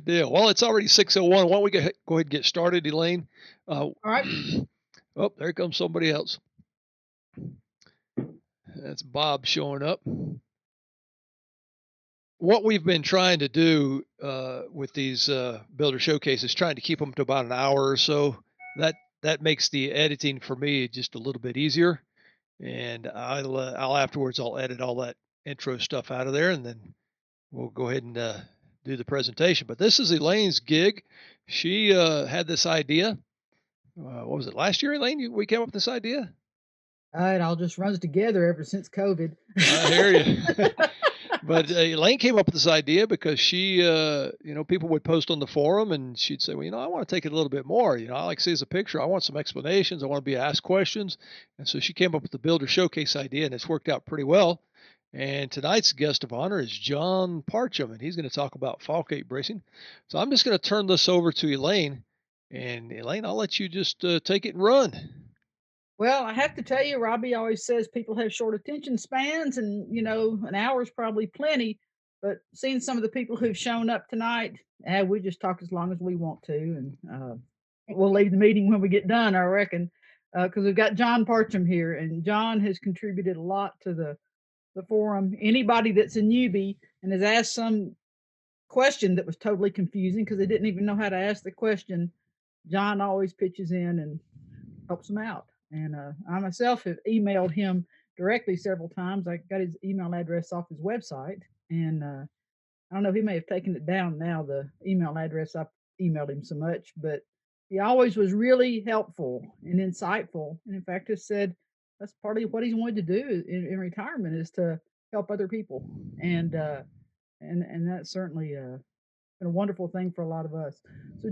Good deal. Well, it's already 6:01. Why don't we go ahead and get started, Elaine? All right. Oh, there comes somebody else. That's Bob showing up. What we've been trying to do with these builder showcases, trying to keep them to about an hour or so. That makes the editing for me just a little bit easier. And I'll afterwards I'll edit all that intro stuff out of there, and then we'll go ahead and do the presentation. But this is Elaine's gig. She had this idea. What was it, last year, Elaine? We came up with this idea? It all just runs together ever since COVID. I hear you. But Elaine came up with this idea because she, people would post on the forum and she'd say, well, I want to take it a little bit more. I like to see as a picture. I want some explanations. I want to be asked questions. And so she came up with the builder showcase idea, and it's worked out pretty well. And tonight's guest of honor is John Parchem, and he's going to talk about fall cape bracing. So I'm just going to turn this over to Elaine. And Elaine, I'll let you just take it and run. Well, I have to tell you, Robbie always says people have short attention spans, and an hour is probably plenty. But seeing some of the people who've shown up tonight, we just talk as long as we want to, and we'll leave the meeting when we get done, I reckon, because we've got John Parchem here, and John has contributed a lot to the forum. Anybody that's a newbie and has asked some question that was totally confusing because they didn't even know how to ask the question, John always pitches in and helps them out. And I myself have emailed him directly several times. I got his email address off his website, and I don't know, he may have taken it down now, the email address I emailed him so much, but he always was really helpful and insightful. And in fact, has said that's part of what he's wanted to do in retirement is to help other people. And that's certainly been a wonderful thing for a lot of us. So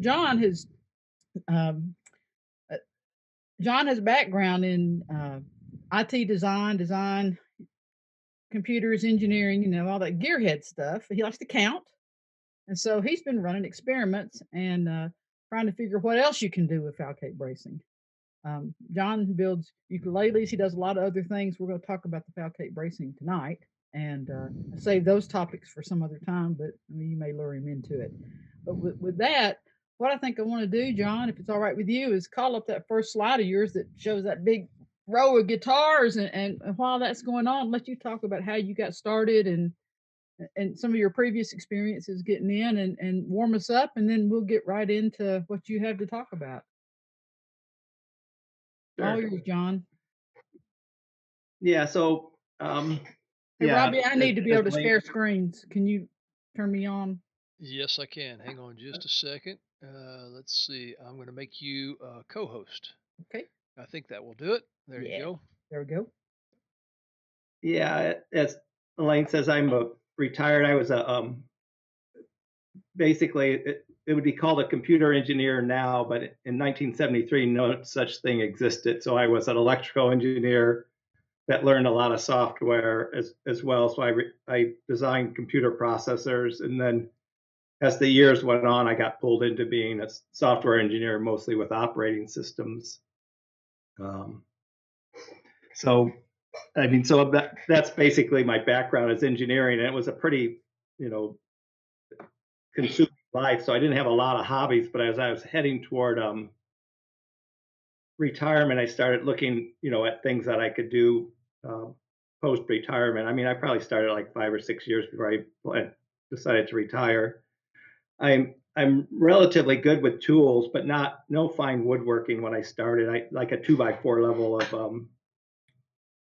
um, John has a background in IT design, computers, engineering, all that gearhead stuff. He likes to count. And so he's been running experiments and trying to figure what else you can do with foul cape bracing. John builds ukuleles. He does a lot of other things. We're going to talk about the foul cape bracing tonight and save those topics for some other time, but you may lure him into it. But with that, what I think I want to do, John, if it's all right with you, is call up that first slide of yours that shows that big row of guitars, and while that's going on, let you talk about how you got started and some of your previous experiences getting in and warm us up, and then we'll get right into what you have to talk about. Sure. All yours, John. Yeah, so hey, Robbie, I need to be able to share screens. Can you turn me on? Yes, I can. Hang on just a second. Let's see. I'm going to make you a co-host. Okay. I think that will do it. There you go. There we go. Yeah, as Elaine says, I'm retired. I was a basically it would be called a computer engineer now, but in 1973, no such thing existed. So I was an electrical engineer that learned a lot of software as well. So I designed computer processors, and then as the years went on, I got pulled into being a software engineer, mostly with operating systems. So that's basically my background is engineering, and it was a pretty, consuming life. So I didn't have a lot of hobbies, but as I was heading toward retirement, I started looking, at things that I could do post-retirement. I probably started like 5 or 6 years before I decided to retire. I'm relatively good with tools, but no fine woodworking when I started. I like a 2x4 level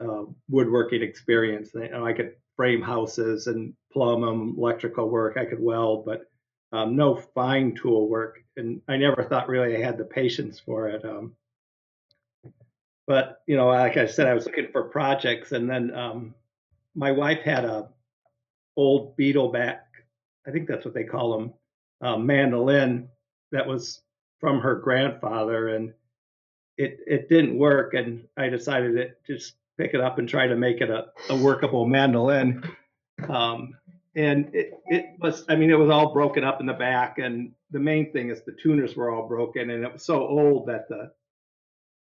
of woodworking experience. I could frame houses and plumb them, electrical work. I could weld, but no fine tool work. And I never thought really I had the patience for it. But like I said, I was looking for projects, and then my wife had a old Beetleback, I think that's what they call them, mandolin that was from her grandfather, and it didn't work, and I decided to just pick it up and try to make it a workable mandolin. And it was all broken up in the back, and the main thing is the tuners were all broken, and it was so old that the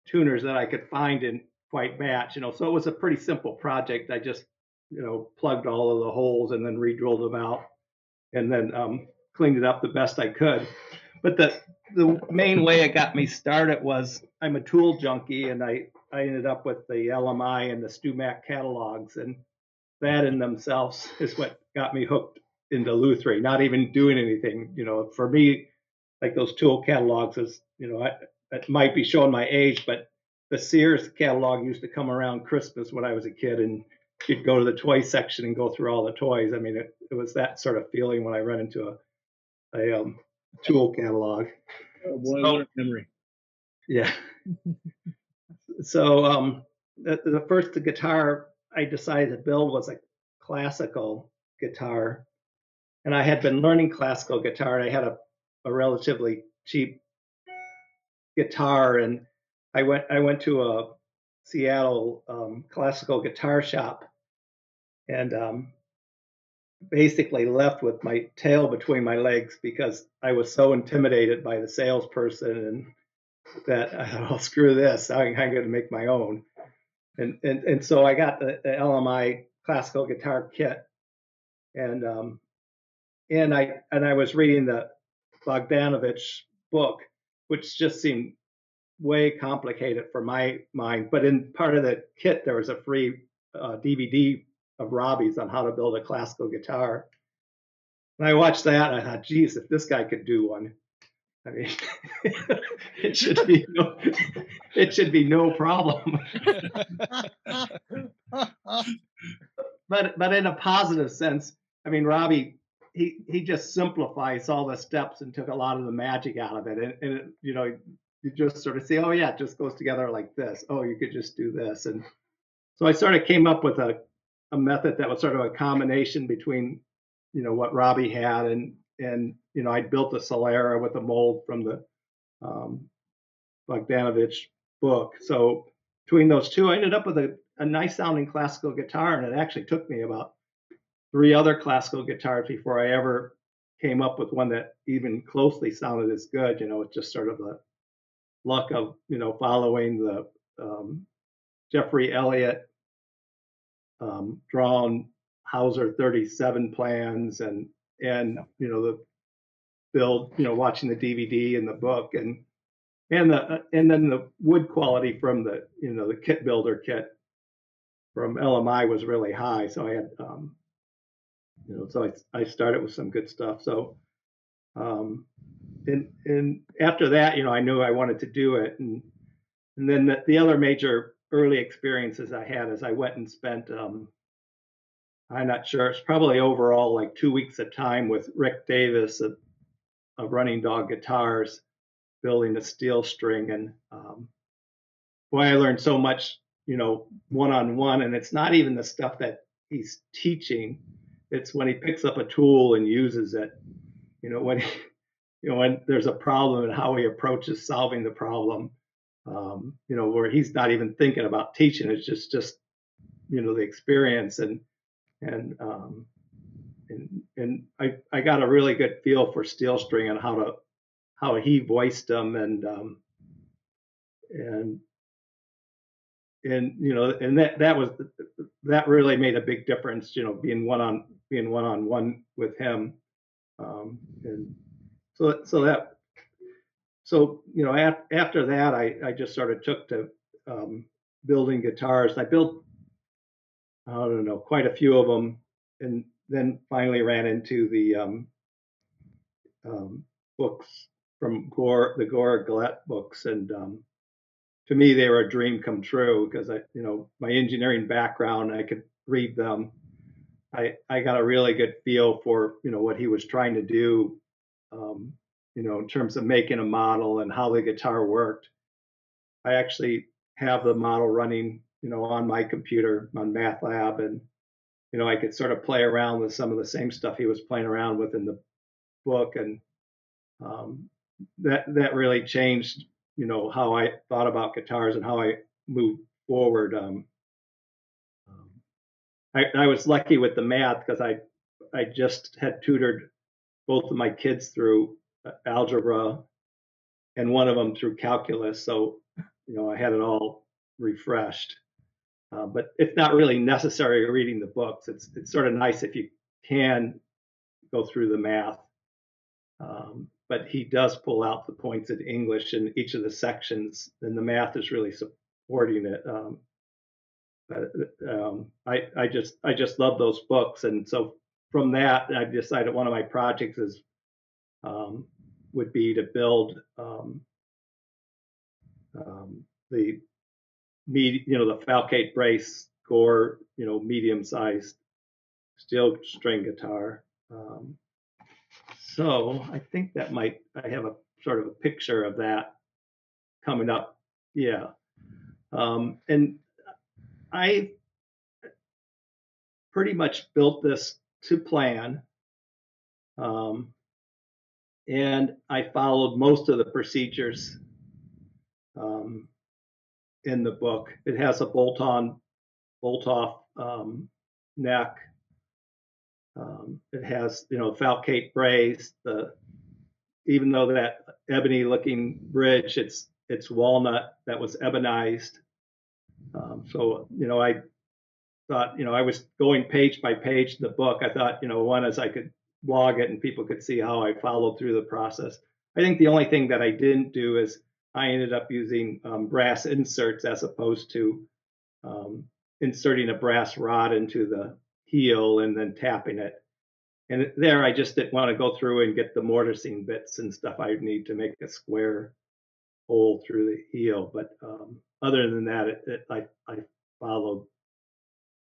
tuners that I could find didn't quite match, so it was a pretty simple project. I just plugged all of the holes and then re-drilled them out, and then cleaned it up the best I could. But the main way it got me started was I'm a tool junkie, and I ended up with the LMI and the StuMac catalogs, and that in themselves is what got me hooked into Luthiery. Not even doing anything, for me, like those tool catalogs is, it might be showing my age, but the Sears catalog used to come around Christmas when I was a kid, and you'd go to the toy section and go through all the toys. I mean, it was that sort of feeling when I run into a tool catalog. Oh boy, what a memory. Yeah. So the first guitar I decided to build was a classical guitar. And I had been learning classical guitar, and I had a relatively cheap guitar. And I went to a Seattle classical guitar shop, and basically left with my tail between my legs because I was so intimidated by the salesperson, and that I thought, oh, screw this, I'm going to make my own. And so I got the LMI classical guitar kit, and I was reading the Bogdanovich book, which just seemed way complicated for my mind. But in part of the kit, there was a free DVD of Robbie's on how to build a classical guitar. And I watched that, and I thought, geez, if this guy could do one, I mean, it should be no problem. But in a positive sense, I mean, Robbie, he just simplifies all the steps and took a lot of the magic out of it. And you just sort of say, oh yeah, it just goes together like this. Oh, you could just do this. And so I sort of came up with a method that was sort of a combination between, what Robbie had, and I built a Solera with a mold from the Bogdanovich book. So between those two, I ended up with a nice sounding classical guitar, and it actually took me about 3 other classical guitars before I ever came up with one that even closely sounded as good. It's just sort of the luck of following the Jeffrey Elliott drawn Hauser 37 plans, and the build, watching the DVD and the book, and then the wood quality from the the kit builder kit from LMI was really high. So I had so I started with some good stuff. So and after that, I knew I wanted to do it, and then the other major early experiences I had is I went and spent I'm not sure, it's probably overall like 2 weeks at a time with Rick Davis of Running Dog Guitars, building a steel string. And boy, I learned so much, one-on-one. And it's not even the stuff that he's teaching. It's when he picks up a tool and uses it, when when there's a problem and how he approaches solving the problem, where he's not even thinking about teaching. It's just the experience. And I got a really good feel for steel string and how he voiced them, and that really made a big difference, being one-on-one with him. And after that, I just sort of took to building guitars. I built, I don't know, quite a few of them, and then finally ran into the books from Gore, the Gore Gillette books, and to me they were a dream come true because my engineering background, I could read them. I got a really good feel for what he was trying to do, in terms of making a model and how the guitar worked. I actually have the model running on my computer on MATLAB, and I could sort of play around with some of the same stuff he was playing around with in the book, and that really changed how I thought about guitars and how I moved forward. I was lucky with the math because I just had tutored both of my kids through algebra and one of them through calculus, so I had it all refreshed. But it's not really necessary reading the books. It's sort of nice if you can go through the math. But he does pull out the points in English in each of the sections, and the math is really supporting it. I just love those books, and so from that, I decided one of my projects is would be to build the the Falcate brace Gore, medium-sized steel string guitar. So I think that I have a sort of a picture of that coming up. Yeah. And I pretty much built this to plan. And I followed most of the procedures in the book. It has a bolt-on, bolt-off neck. It has, Falcate brace. Even though that ebony-looking bridge, it's walnut that was ebonized. So I thought, I was going page by page in the book. I thought, one is I could log it and people could see how I followed through the process. I think the only thing that I didn't do is I ended up using brass inserts as opposed to inserting a brass rod into the heel and then tapping it. And there, I just didn't want to go through and get the mortising bits and stuff I would need to make a square hole through the heel. But other than that, I followed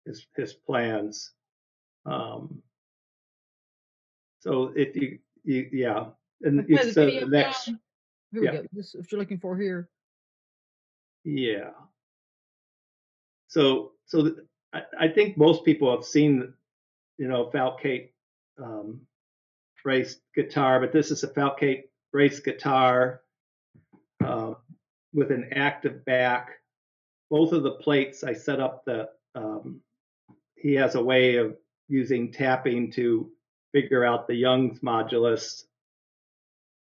his plans. So if you yeah, and Okay, it's the the video, next, John. Here we yeah, go. This is what you're looking for here. yeah. So I think most people have seen, Falcate brace guitar, but this is a Falcate brace guitar with an active back. Both of the plates, I set up he has a way of using tapping to figure out the Young's modulus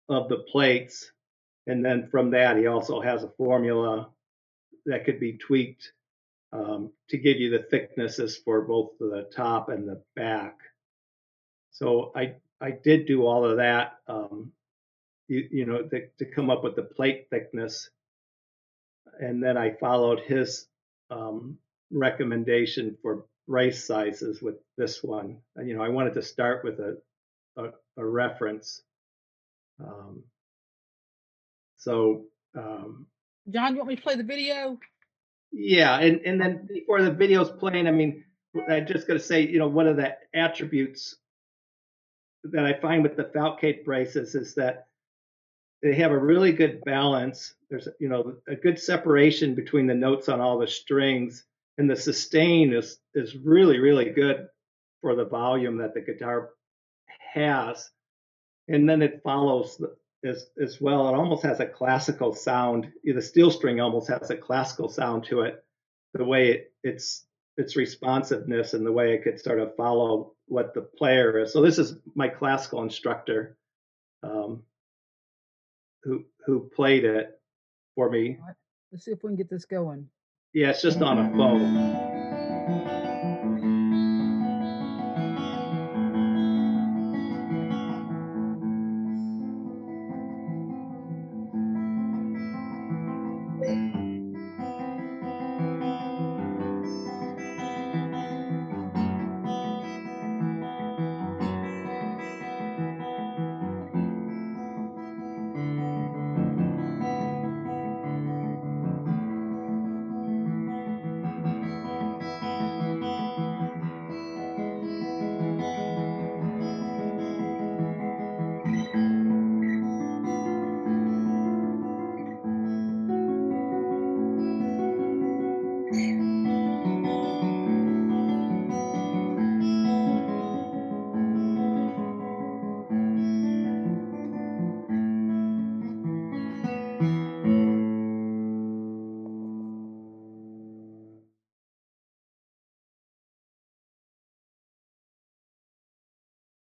of the plates. And then from that, he also has a formula that could be tweaked to give you the thicknesses for both the top and the back. So I did do all of that, to come up with the plate thickness. And then I followed his recommendation for brace sizes with this one. And, I wanted to start with a reference. John, you want me to play the video? Yeah, and then before the video's playing, I'm just going to say, one of the attributes that I find with the Falcate braces is that they have a really good balance. There's, a good separation between the notes on all the strings, and the sustain is really, really good for the volume that the guitar has. And then it follows as well. It almost has a classical sound. The steel string almost has a classical sound to it, the way its responsiveness and the way it could sort of follow what the player is. So this is my classical instructor who played it for me. Right. Let's see if we can get this going. Yeah, it's just on a phone.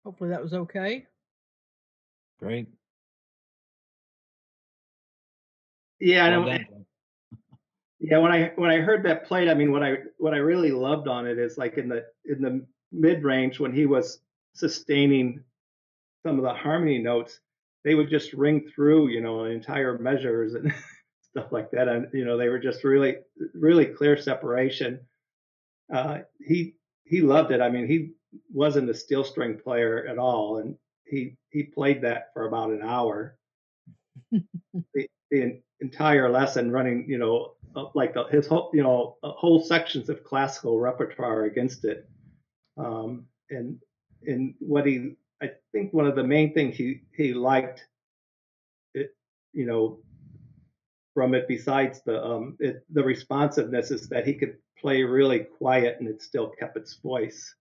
Hopefully that was okay. Great. Yeah, Well done. yeah. When I heard that played, what I really loved on it is like in the mid range when he was sustaining some of the harmony notes, they would just ring through, entire measures and stuff like that. And, they were just really, really clear separation. He loved it. I mean, he wasn't a steel string player at all. And he played that for about an hour. The entire lesson running, like his whole, whole sections of classical repertoire against it. And what I think one of the main things he liked it, from it, besides the responsiveness, is that he could play really quiet and it still kept its voice.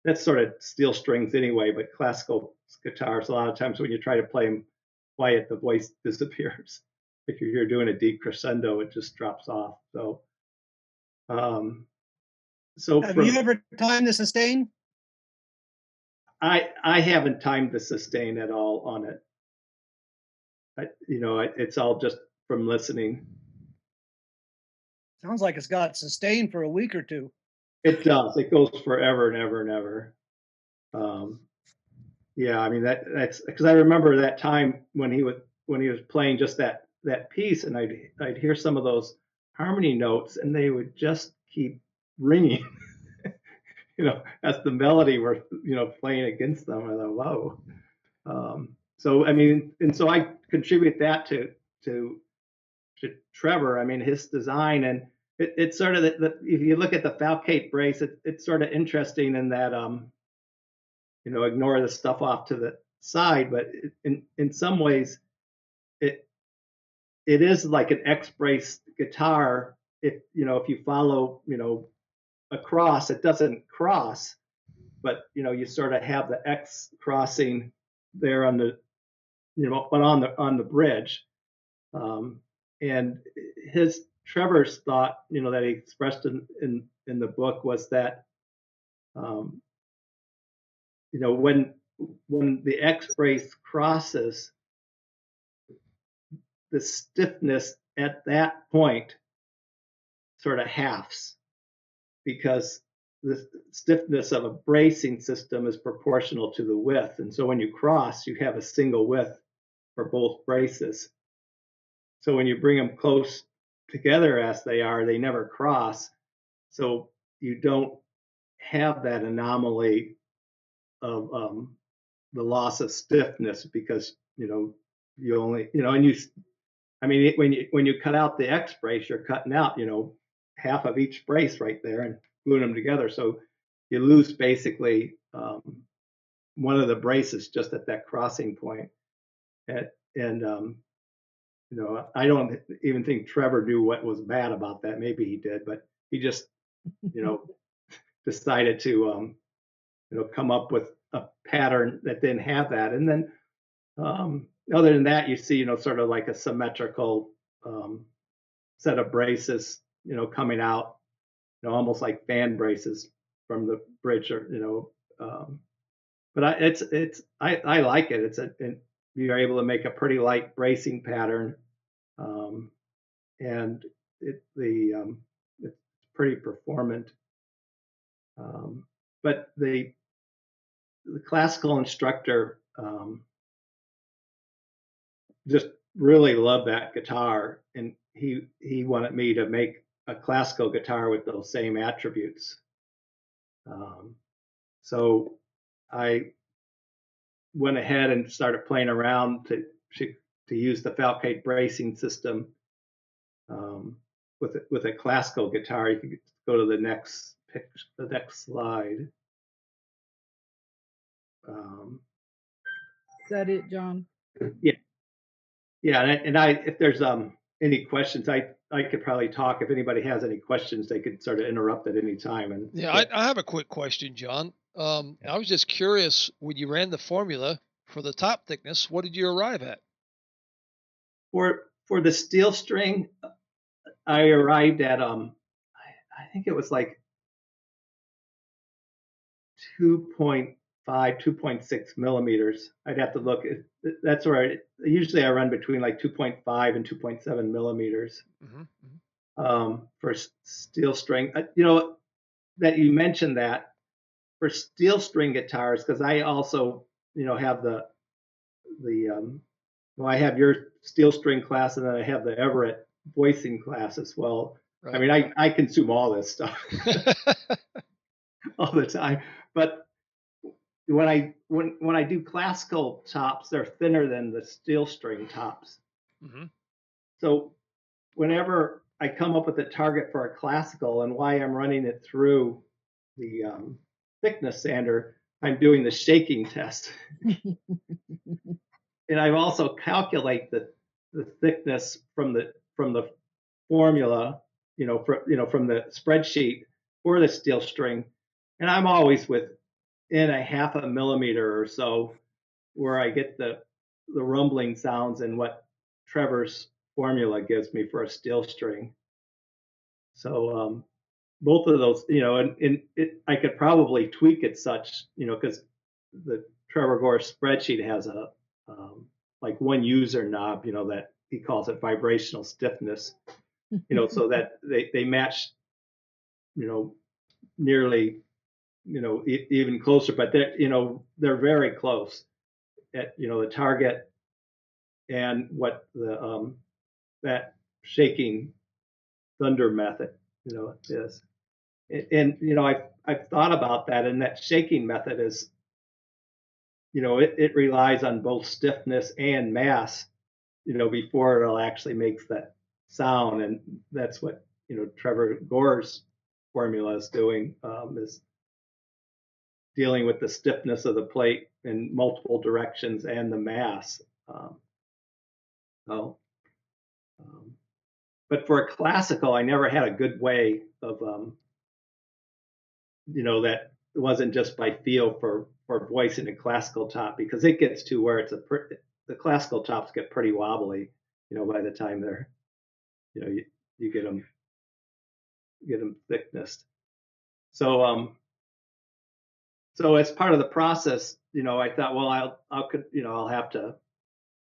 That's sort of steel strings anyway, but classical guitars, a lot of times when you try to play them quiet, the voice disappears. If you're doing a deep crescendo, it just drops off. So, Have you ever timed the sustain? I haven't timed the sustain at all on it. It's all just from listening. Sounds like it's got sustain for a week or two. It does. It goes forever and ever and ever. Yeah, I mean that's because I remember that time when he was playing just that piece, and I'd hear some of those harmony notes, and they would just keep ringing. As the melody were playing against them. I thought, whoa. So I mean, and so I contribute that to Trevor. I mean, his design, and it's sort of if you look at the falcate brace, it's sort of interesting in that ignore the stuff off to the side, but in some ways it is like an X brace guitar. If you follow across, it doesn't cross, but you sort of have the X crossing there on the but on the bridge. And Trevor's thought that he expressed in the book was that when the X brace crosses, the stiffness at that point sort of halves, because the stiffness of a bracing system is proportional to the width. And so when you cross, you have a single width for both braces. So when you bring them close together as they are, they never cross. So you don't have that anomaly of the loss of stiffness, because you only and you, I mean, when you cut out the X brace, you're cutting out half of each brace right there and gluing them together. So you lose basically one of the braces just at that crossing point. And I don't even think Trevor knew what was bad about that. Maybe he did, but he just decided to come up with a pattern that didn't have that. And then other than that, you see sort of like a symmetrical set of braces coming out, almost like fan braces from the bridge, or but I like it. You're able to make a pretty light bracing pattern, and it's pretty performant. But the classical instructor just really loved that guitar, and he wanted me to make a classical guitar with those same attributes. So I went ahead and started playing around to use the falcate bracing system with a classical guitar. You can go to the next slide. Is that it, John? Yeah, and if there's any questions, I could probably talk. If anybody has any questions, they could sort of interrupt at any time. And yeah, I have a quick question, John. I was just curious, when you ran the formula for the top thickness, what did you arrive at? For the steel string, I arrived at I think it was like 2.5, 2.6 millimeters. I'd have to look. That's where usually I run between like 2.5 and 2.7 millimeters for steel string. That you mentioned that for steel string guitars, because I also have the well, I have your steel string class, and then I have the Everett voicing class as well. Right. I mean, I consume all this stuff all the time, but when I do classical tops, they're thinner than the steel string tops. Mm-hmm. So whenever I come up with a target for a classical and why I'm running it through the thickness sander, I'm doing the shaking test. And I also calculate the thickness from the formula, from the spreadsheet for the steel string. And I'm always within a half a millimeter or so where I get the rumbling sounds and what Trevor's formula gives me for a steel string. So both of those, I could probably tweak it such, because the Trevor Gore spreadsheet has a like one user knob, that he calls it vibrational stiffness, so that they match, nearly, even closer, but they're very close at, the target and what the that shaking thunder method, is. And I've thought about that, and that shaking method is, it relies on both stiffness and mass, before it'll actually make that sound, and that's what Trevor Gore's formula is doing, is dealing with the stiffness of the plate in multiple directions and the mass. So, but for a classical, I never had a good way of that wasn't just by feel for voicing a classical top, because it gets to where the classical tops get pretty wobbly, by the time they're, you get them thicknessed. So so as part of the process, I thought, well, I'll have to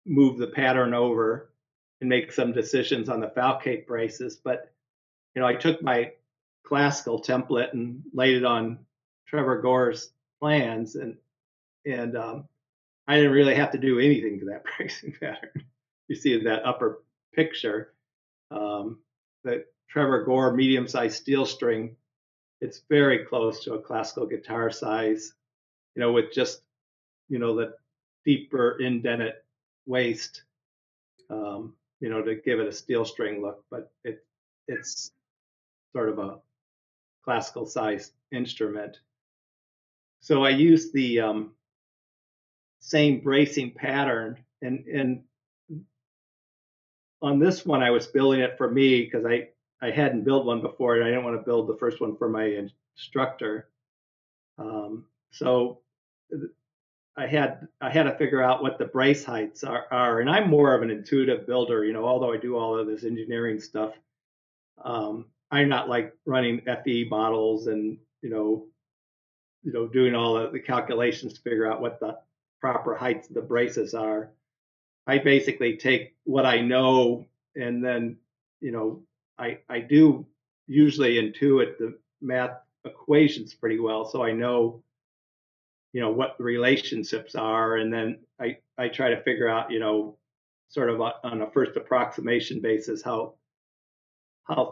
move the pattern over and make some decisions on the falcate braces. But I took my classical template and laid it on Trevor Gore's plans, and I didn't really have to do anything to that bracing pattern. You see in that upper picture, the Trevor Gore medium-sized steel string, it's very close to a classical guitar size, with just, the deeper indented waist, to give it a steel string look, but it's sort of a classical size instrument. So I used the same bracing pattern, and on this one I was building it for me because I hadn't built one before, and I didn't want to build the first one for my instructor. So I had to figure out what the brace heights are, and I'm more of an intuitive builder, although I do all of this engineering stuff. I'm not like running FE models and doing all the calculations to figure out what the proper heights of the braces are. I basically take what I know, and then I do usually intuit the math equations pretty well, so I know what the relationships are, and then I try to figure out sort of on a first approximation basis how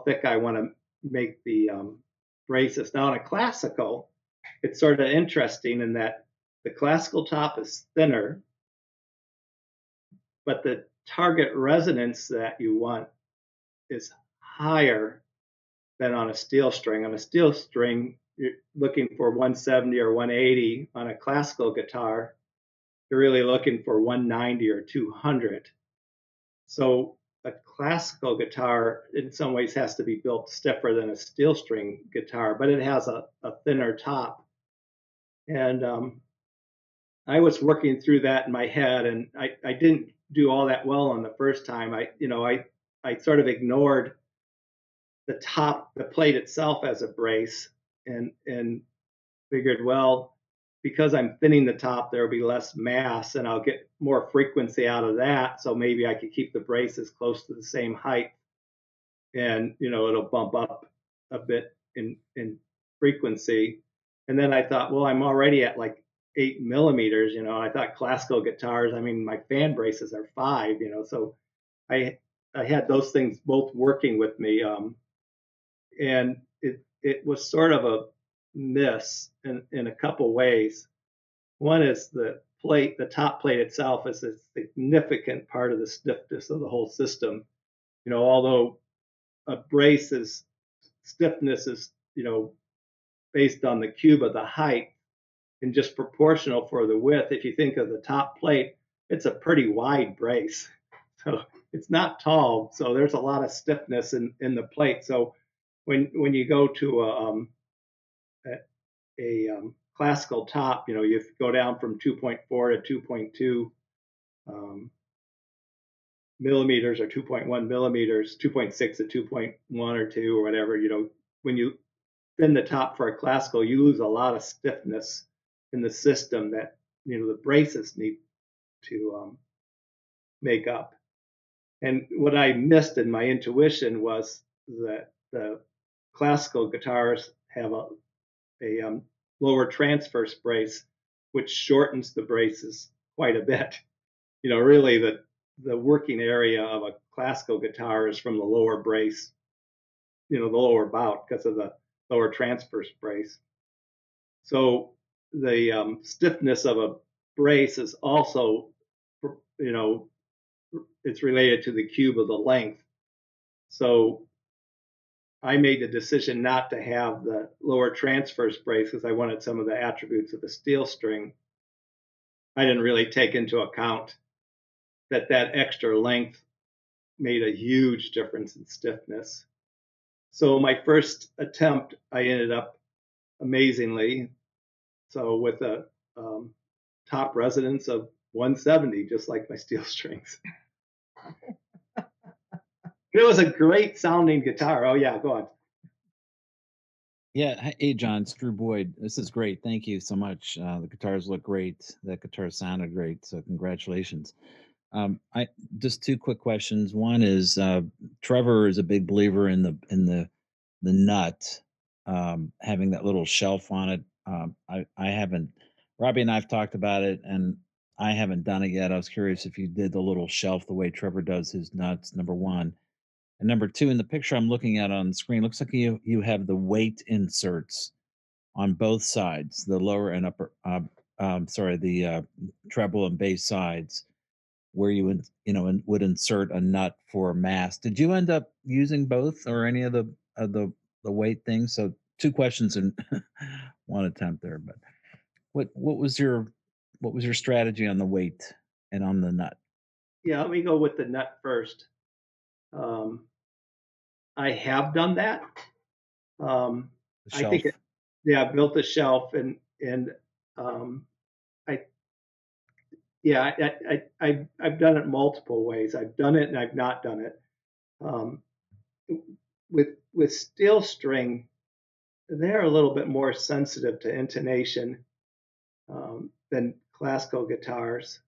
thick I want to make the braces. Now in a classical, it's sort of interesting in that the classical top is thinner, but the target resonance that you want is higher than on a steel string. On a steel string, you're looking for 170 or 180. On a classical guitar, you're really looking for 190 or 200. So a classical guitar in some ways has to be built stiffer than a steel string guitar, but it has a thinner top. And I was working through that in my head, and I didn't do all that well on the first time. I sort of ignored the plate itself as a brace, and figured, well, because I'm thinning the top, there'll be less mass and I'll get more frequency out of that. So maybe I could keep the braces close to the same height, and it'll bump up a bit in frequency. And then I thought, well, I'm already at like 8 millimeters. I thought classical guitars, I mean, my fan braces are 5, so I had those things both working with me. And it was sort of a miss in a couple ways. One is the top plate itself is a significant part of the stiffness of the whole system. Although a brace's stiffness is, based on the cube of the height and just proportional for the width. If you think of the top plate, it's a pretty wide brace. So it's not tall. So there's a lot of stiffness in the plate. So when you go to a classical top, you go down from 2.4 to 2.2 millimeters or 2.1 millimeters, 2.6 to 2.1 or 2 or whatever, when you thin the top for a classical, you lose a lot of stiffness in the system that, the braces need to make up. And what I missed in my intuition was that the classical guitars have a lower transverse brace, which shortens the braces quite a bit. Really the working area of a classical guitar is from the lower brace, the lower bout, because of the lower transverse brace. So the stiffness of a brace is also, it's related to the cube of the length. So I made the decision not to have the lower transverse brace because I wanted some of the attributes of the steel string. I didn't really take into account that extra length made a huge difference in stiffness. So my first attempt, I ended up amazingly, so with a top resonance of 170, just like my steel strings. It was a great sounding guitar. Oh yeah, go on. Yeah. Hey, John, it's Drew Boyd. This is great. Thank you so much. The guitars look great. That guitar sounded great. So congratulations. I just two quick questions. One is Trevor is a big believer in the nut having that little shelf on it. I haven't. Robbie and I've talked about it, and I haven't done it yet. I was curious if you did the little shelf the way Trevor does his nuts. Number one, and number two, in the picture I'm looking at on the screen, looks like you have the weight inserts on both sides, the lower and upper. Sorry, the treble and bass sides where you would would insert a nut for mass. Did you end up using both or any of the weight things? So two questions in one attempt there. But what was your strategy on the weight and on the nut? Yeah, let me go with the nut first. I have done that. I think I built a shelf and I've done it multiple ways. I've done it and I've not done it. With steel string, they're a little bit more sensitive to intonation than classical guitars,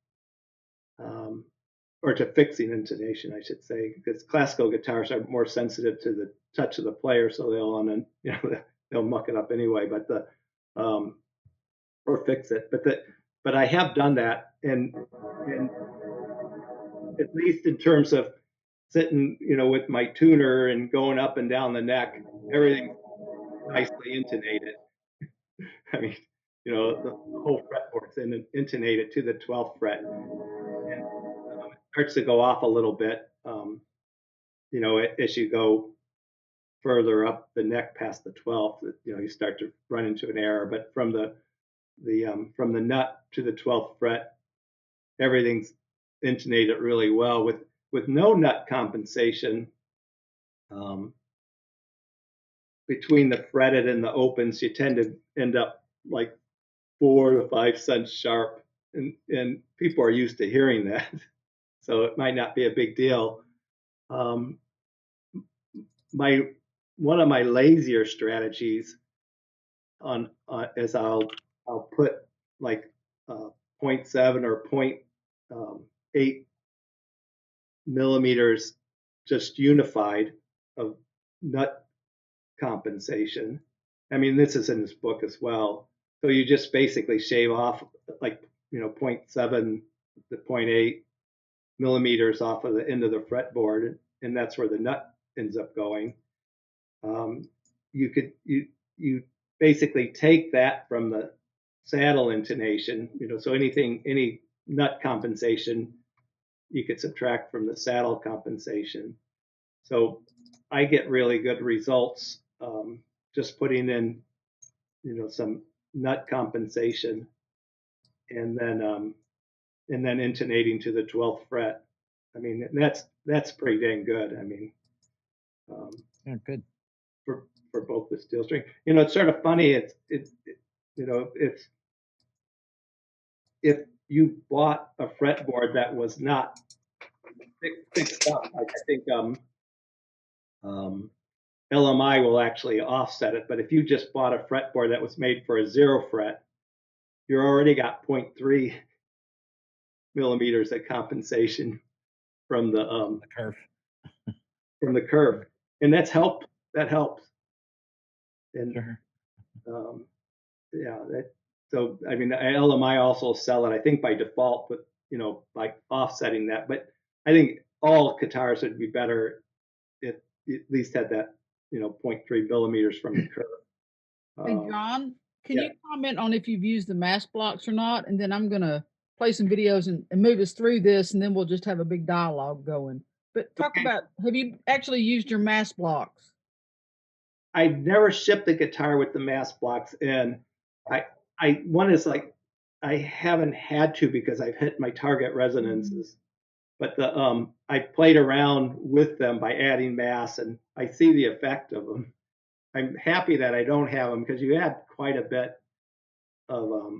or to fixing intonation, I should say, because classical guitars are more sensitive to the touch of the player, so they'll muck it up anyway, but or fix it. But I have done that, and at least in terms of sitting, with my tuner and going up and down the neck, everything's nicely intonated. I mean, the whole fretboard's intonated to the 12th fret, and it starts to go off a little bit, as you go further up the neck past the 12th. You start to run into an error. But from the nut to the 12th fret, everything's intonated really well with no nut compensation. Between the fretted and the opens, you tend to end up like 4 to 5 cents sharp, and people are used to hearing that, so it might not be a big deal. One of my lazier strategies is I'll put like 0.7 or 0.8 millimeters just unified of nut compensation. I mean, this is in this book as well. So you just basically shave off like, 0.7 to 0.8 millimeters off of the end of the fretboard, and that's where the nut ends up going. You basically take that from the saddle intonation, so any nut compensation you could subtract from the saddle compensation. So I get really good results just putting in, some nut compensation and then intonating to the 12th fret. I mean, that's pretty dang good. I mean, Yeah, good. For both the steel string. It's sort of funny. It's if you bought a fretboard that was not fixed up, like I think LMI will actually offset it. But if you just bought a fretboard that was made for a 0 fret, you already got 0.3 millimeters of compensation from the curve. From the curve, and that helps. And Sure. Yeah, so I mean, LMI also sell it, I think, by default, but by offsetting that. But I think all guitars would be better if you at least had that 0.3 millimeters from the curve. Hey, John, can yeah. you comment on if you've used the mask blocks or not? And then I'm gonna play some videos and move us through this, and then we'll just have a big dialogue going. But talk about, have you actually used your mask blocks? I've never shipped a guitar with the mask blocks in. One is like I haven't had to because I've hit my target resonances. But I played around with them by adding mass, and I see the effect of them. I'm happy that I don't have them because you add quite a bit of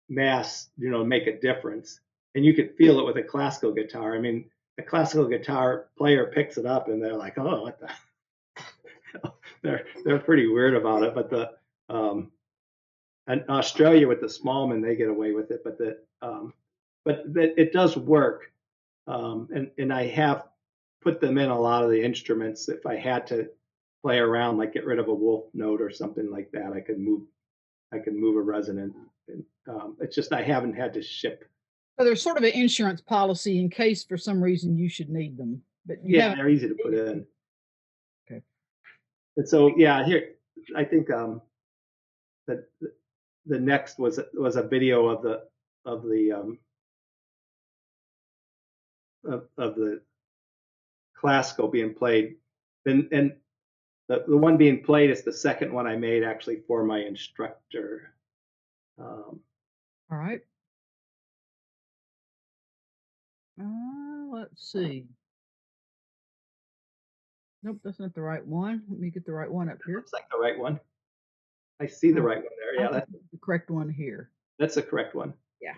mass, to make a difference. And you could feel it with a classical guitar. I mean, a classical guitar player picks it up and they're like, "Oh, what the?" they're pretty weird about it. But in Australia with the Smallman, they get away with it. But it does work. And I have put them in a lot of the instruments. If I had to play around, like get rid of a wolf note or something like that, I can move a resonant. And, it's just I haven't had to ship. So there's sort of an insurance policy in case for some reason you should need them. But yeah, they're easy to put in. Okay. And so here I think that the next was a video of the classical being played, and the one being played is the second one I made actually for my instructor. All right. Let's see. Nope, that's not the right one. Let me get the right one up here. Looks like the right one. I see the right one there. Yeah, that's the correct one here. That's the correct one. Yeah.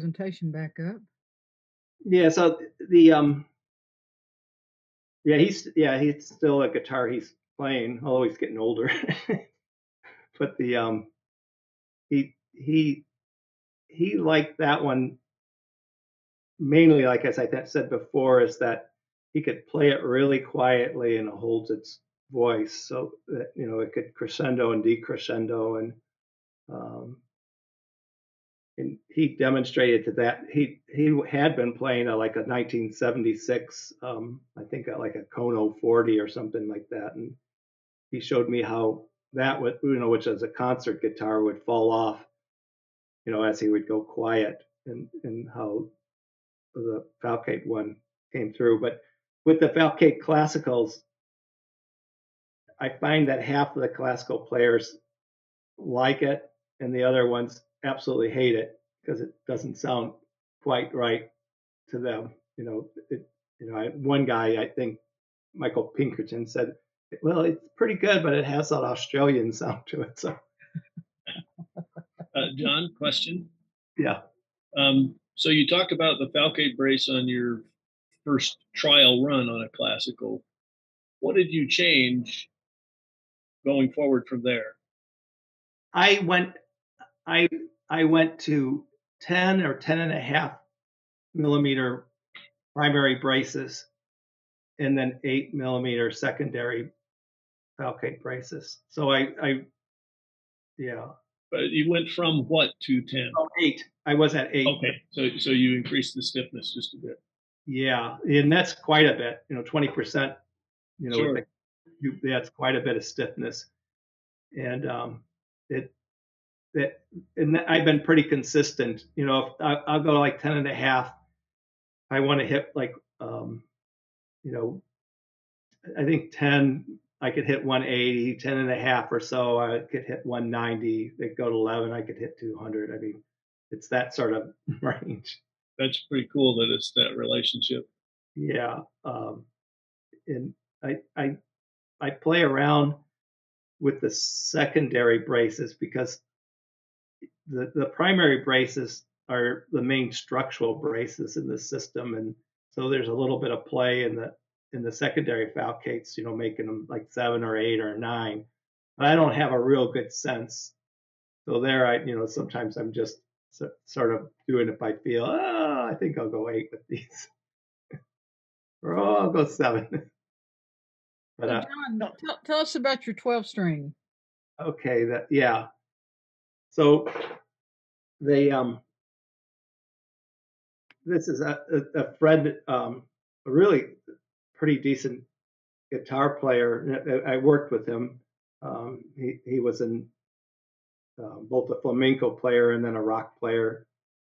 presentation back up. Yeah, so the he's still a guitar he's playing, although he's getting older. But the he liked that one mainly, like as I said before, is that he could play it really quietly and it holds its voice, so that it could crescendo and decrescendo, and he demonstrated to that. He had been playing like a 1976, I think like a Kono 40 or something like that, and he showed me how that would, which as a concert guitar would fall off, as he would go quiet, and how the Falcate one came through. But with the Falcate classicals, I find that half of the classical players like it and the other ones absolutely hate it because it doesn't sound quite right to them. One guy, I think Michael Pinkerton, said, well, it's pretty good, but it has that Australian sound to it. So, John, question? Yeah. So you talk about the Falcate brace on your first trial run on a classical. What did you change going forward from there? I went to 10 or 10.5 millimeter primary braces, and then 8 millimeter secondary Falcate braces. So yeah. But you went from what to 10? Oh, 8. I was at 8. Okay, so you increased the stiffness just a bit. Yeah, and that's quite a bit. 20%. Sure. That's quite a bit of stiffness, and I've been pretty consistent. If I'll go like 10.5. I want to hit like I think 10. I could hit 180, 10.5 or so. I could hit 190. They go to 11. I could hit 200. I mean, it's that sort of range. That's pretty cool that it's that relationship. Yeah, and I play around with the secondary braces because the primary braces are the main structural braces in the system, and so there's a little bit of play in the secondary Falcates, making them like 7 or 8 or 9. But I don't have a real good sense. So there, sometimes I'm just sort of doing if I feel, I think I'll go 8 with these, or I'll go 7. But So John, tell us about your 12 string. Okay, yeah. So they this is a friend, a really pretty decent guitar player. I worked with him. He was in both a flamenco player and then a rock player.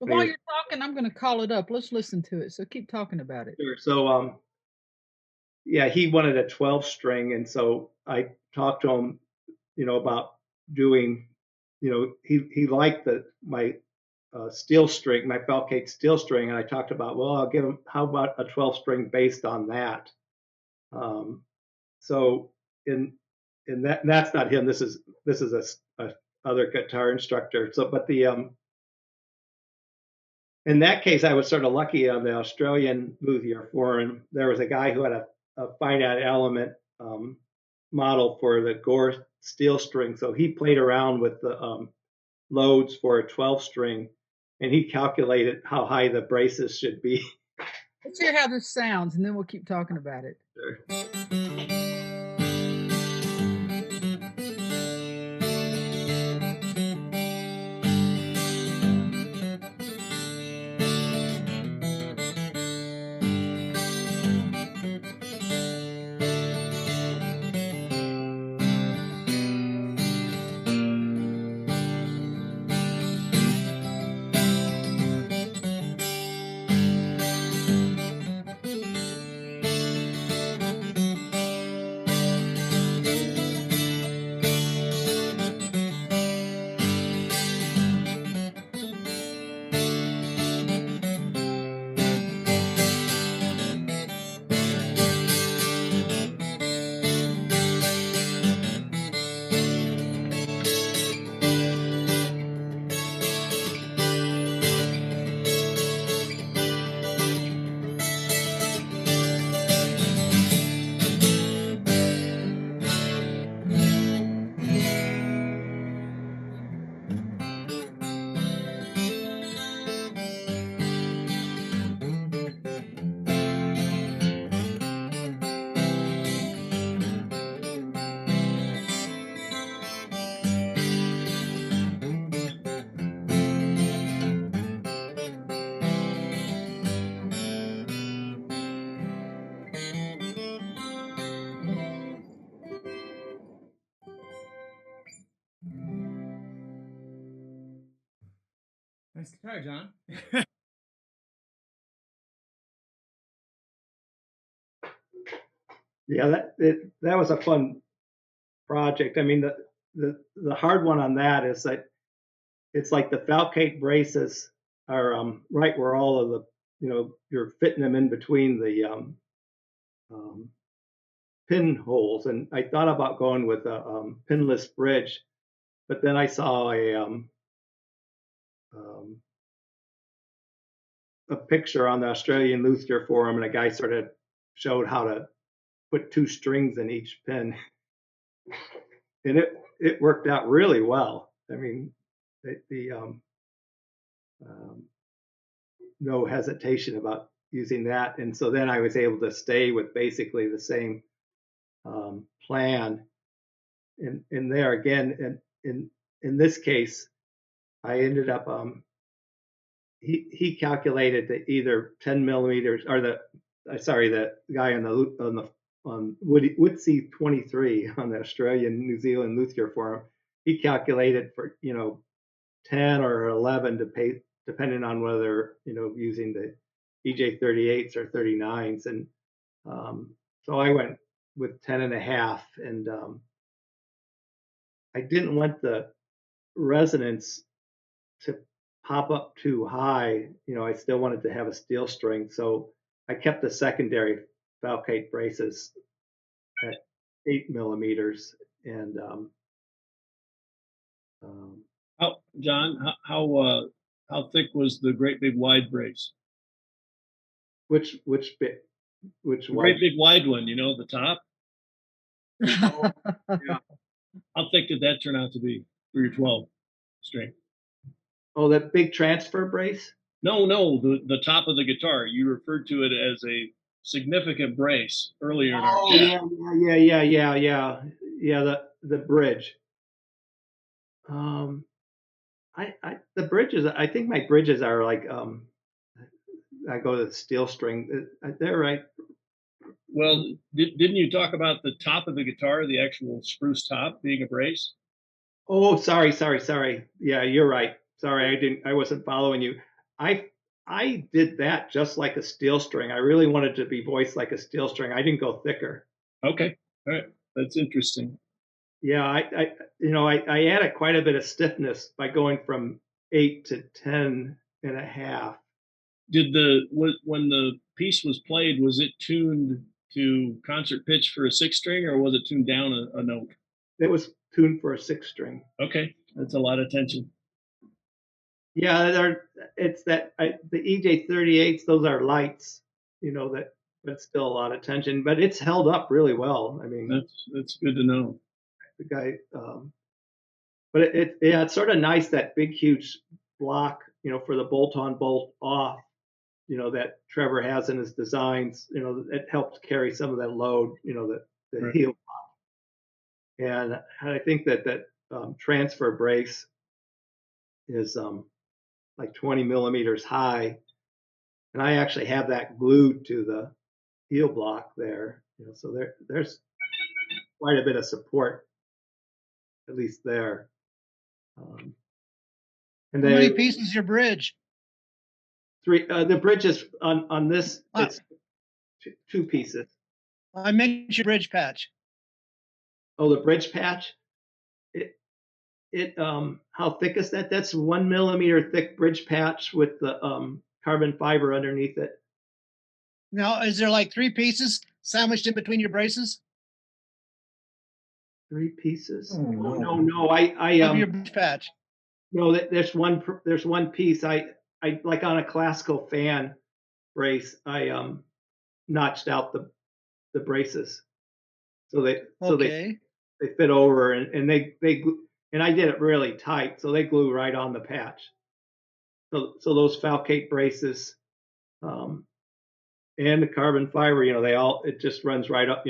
But while you're talking, I'm going to call it up. Let's listen to it. So keep talking about it. Sure. So yeah, he wanted a 12 string, and so I talked to him, about doing, he liked my steel string, my Falcate steel string, and I talked about, well, I'll give him, how about a 12 string based on that? So that's not him. This is a other guitar instructor. So, but in that case, I was sort of lucky on the Australian luthier forum. There was a guy who had a finite element model for the Gore steel string. So he played around with the loads for a 12 string, and he calculated how high the braces should be. Let's hear how this sounds, and then we'll keep talking about it. Sure. Nice guitar, John. Yeah, that was a fun project. I mean, the hard one on that is that it's like the falcate braces are right where all of the, you're fitting them in between the pinholes. And I thought about going with a pinless bridge, but then I saw a picture on the Australian Luthier Forum, and a guy sort of showed how to put 2 strings in each pin, and it worked out really well. I mean, no hesitation about using that, and so then I was able to stay with basically the same plan. And there again, in this case, I ended up he calculated that either 10 millimeters or the guy on Woodsy 23 on the Australian New Zealand Luthier Forum, he calculated for 10 or 11 to pay, depending on whether using the EJ38s or 39s, and so I went with 10.5, and I didn't want the resonance to pop up too high. I still wanted to have a steel string, so I kept the secondary falcate braces at 8 millimeters. And John, how thick was the great big wide brace? Which great big wide one? The top. Oh, yeah. How thick did that turn out to be for your 12 string? Oh, that big transfer brace? No, the top of the guitar. You referred to it as a significant brace earlier in our chat. Yeah. The bridge. The bridges. I think my bridges are like I go to the steel string. They're right. Well, didn't you talk about the top of the guitar, the actual spruce top, being a brace? Oh, sorry. Yeah, you're right. Sorry, I wasn't following you. I did that just like a steel string. I really wanted to be voiced like a steel string. I didn't go thicker. Okay, all right, that's interesting. Yeah, I added quite a bit of stiffness by going from 8 to 10.5. When the piece was played, was it tuned to concert pitch for a 6 string, or was it tuned down a note? It was tuned for a 6 string. Okay, that's a lot of tension. Yeah, the EJ38s. Those are lights, that's still a lot of tension, but it's held up really well. I mean, that's good to know. The guy, but it's sort of nice, that big huge block, for the bolt on bolt off, that Trevor has in his designs. It helps carry some of that load, the right. heel block. And I think that transfer brace is like 20 millimeters high, and I actually have that glued to the heel block there. So there's quite a bit of support, at least there. And how many pieces is your bridge? 3. The bridge is on this. It's 2 pieces. I meant your bridge patch. Oh, the bridge patch. How thick is that? That's 1 millimeter thick bridge patch with the carbon fiber underneath it. Now, is there like 3 pieces sandwiched in between your braces? 3 pieces? Oh, no. I your bridge patch. No, there's one piece. I like on a classical fan brace. I notched out the braces, so they fit over, and they and I did it really tight, so they glue right on the patch. So those falcate braces, and the carbon fiber, it just runs right up,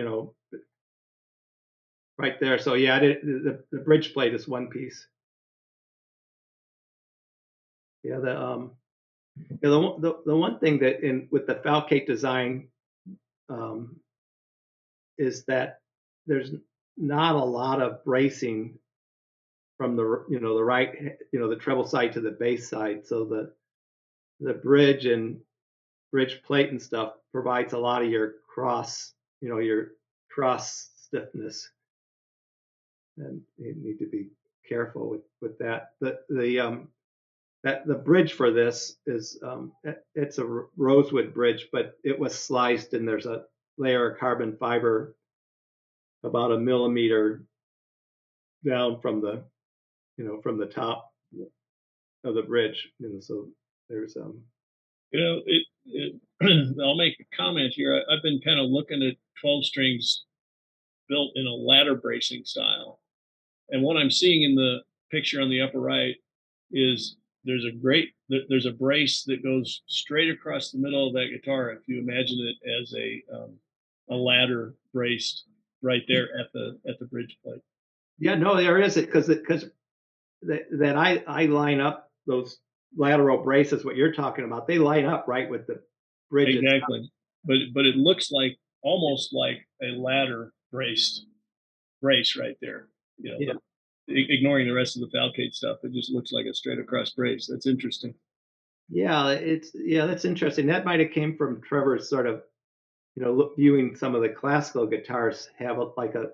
right there. So yeah, the bridge plate is 1 piece. Yeah, the one thing that with the falcate design is that there's not a lot of bracing from the the right the treble side to the bass side. So the bridge and bridge plate and stuff provides a lot of your your cross stiffness, and you need to be careful with that. The bridge for this is it's a rosewood bridge, but it was sliced, and there's a layer of carbon fiber about a millimeter down from the from the top of the bridge. So there's I'll make a comment here. I've been kind of looking at 12 strings built in a ladder bracing style, and what I'm seeing in the picture on the upper right is there's a brace that goes straight across the middle of that guitar. If you imagine it as a ladder braced right there at the bridge plate. Yeah, no, there is it because that I line up those lateral braces. What you're talking about, they line up right with the bridge. Exactly, but it looks like almost like a ladder brace right there. Yeah. Ignoring the rest of the falcate stuff, it just looks like a straight across brace. That's interesting. Yeah, that's interesting. That might have came from Trevor's sort of, viewing some of the classical guitars have like a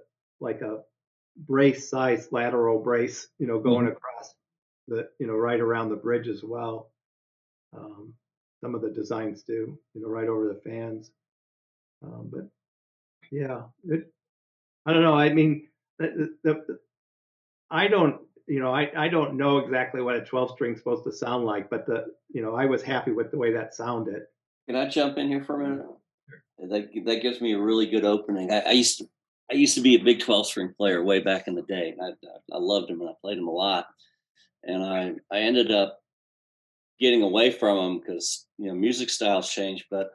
brace size lateral brace, going across the, right around the bridge as well. Some of the designs do, right over the fans. But yeah, I don't know. I mean, I don't, I don't know exactly what a 12 string is supposed to sound like, but I was happy with the way that sounded. Can I jump in here for a minute? That gives me a really good opening. I used to be a big 12 string player way back in the day. I loved them and I played them a lot. And I ended up getting away from them because music styles change, but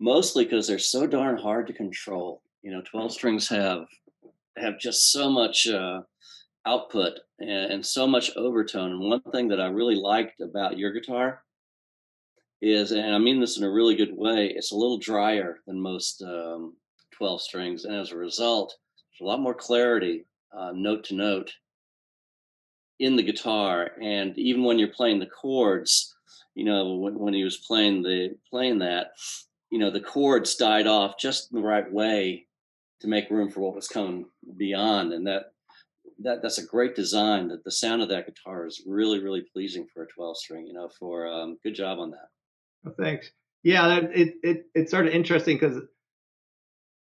mostly because they're so darn hard to control. 12 strings have just so much output and so much overtone. And one thing that I really liked about your guitar is, and I mean this in a really good way, it's a little drier than most 12 strings. And as a result, there's a lot more clarity, note to note, in the guitar. And even when you're playing the chords, when he was playing that, the chords died off just in the right way to make room for what was coming beyond. And that's a great design. That the sound of that guitar is really, really pleasing for a 12 string. Good job on that. Well, thanks. Yeah, it's sort of interesting because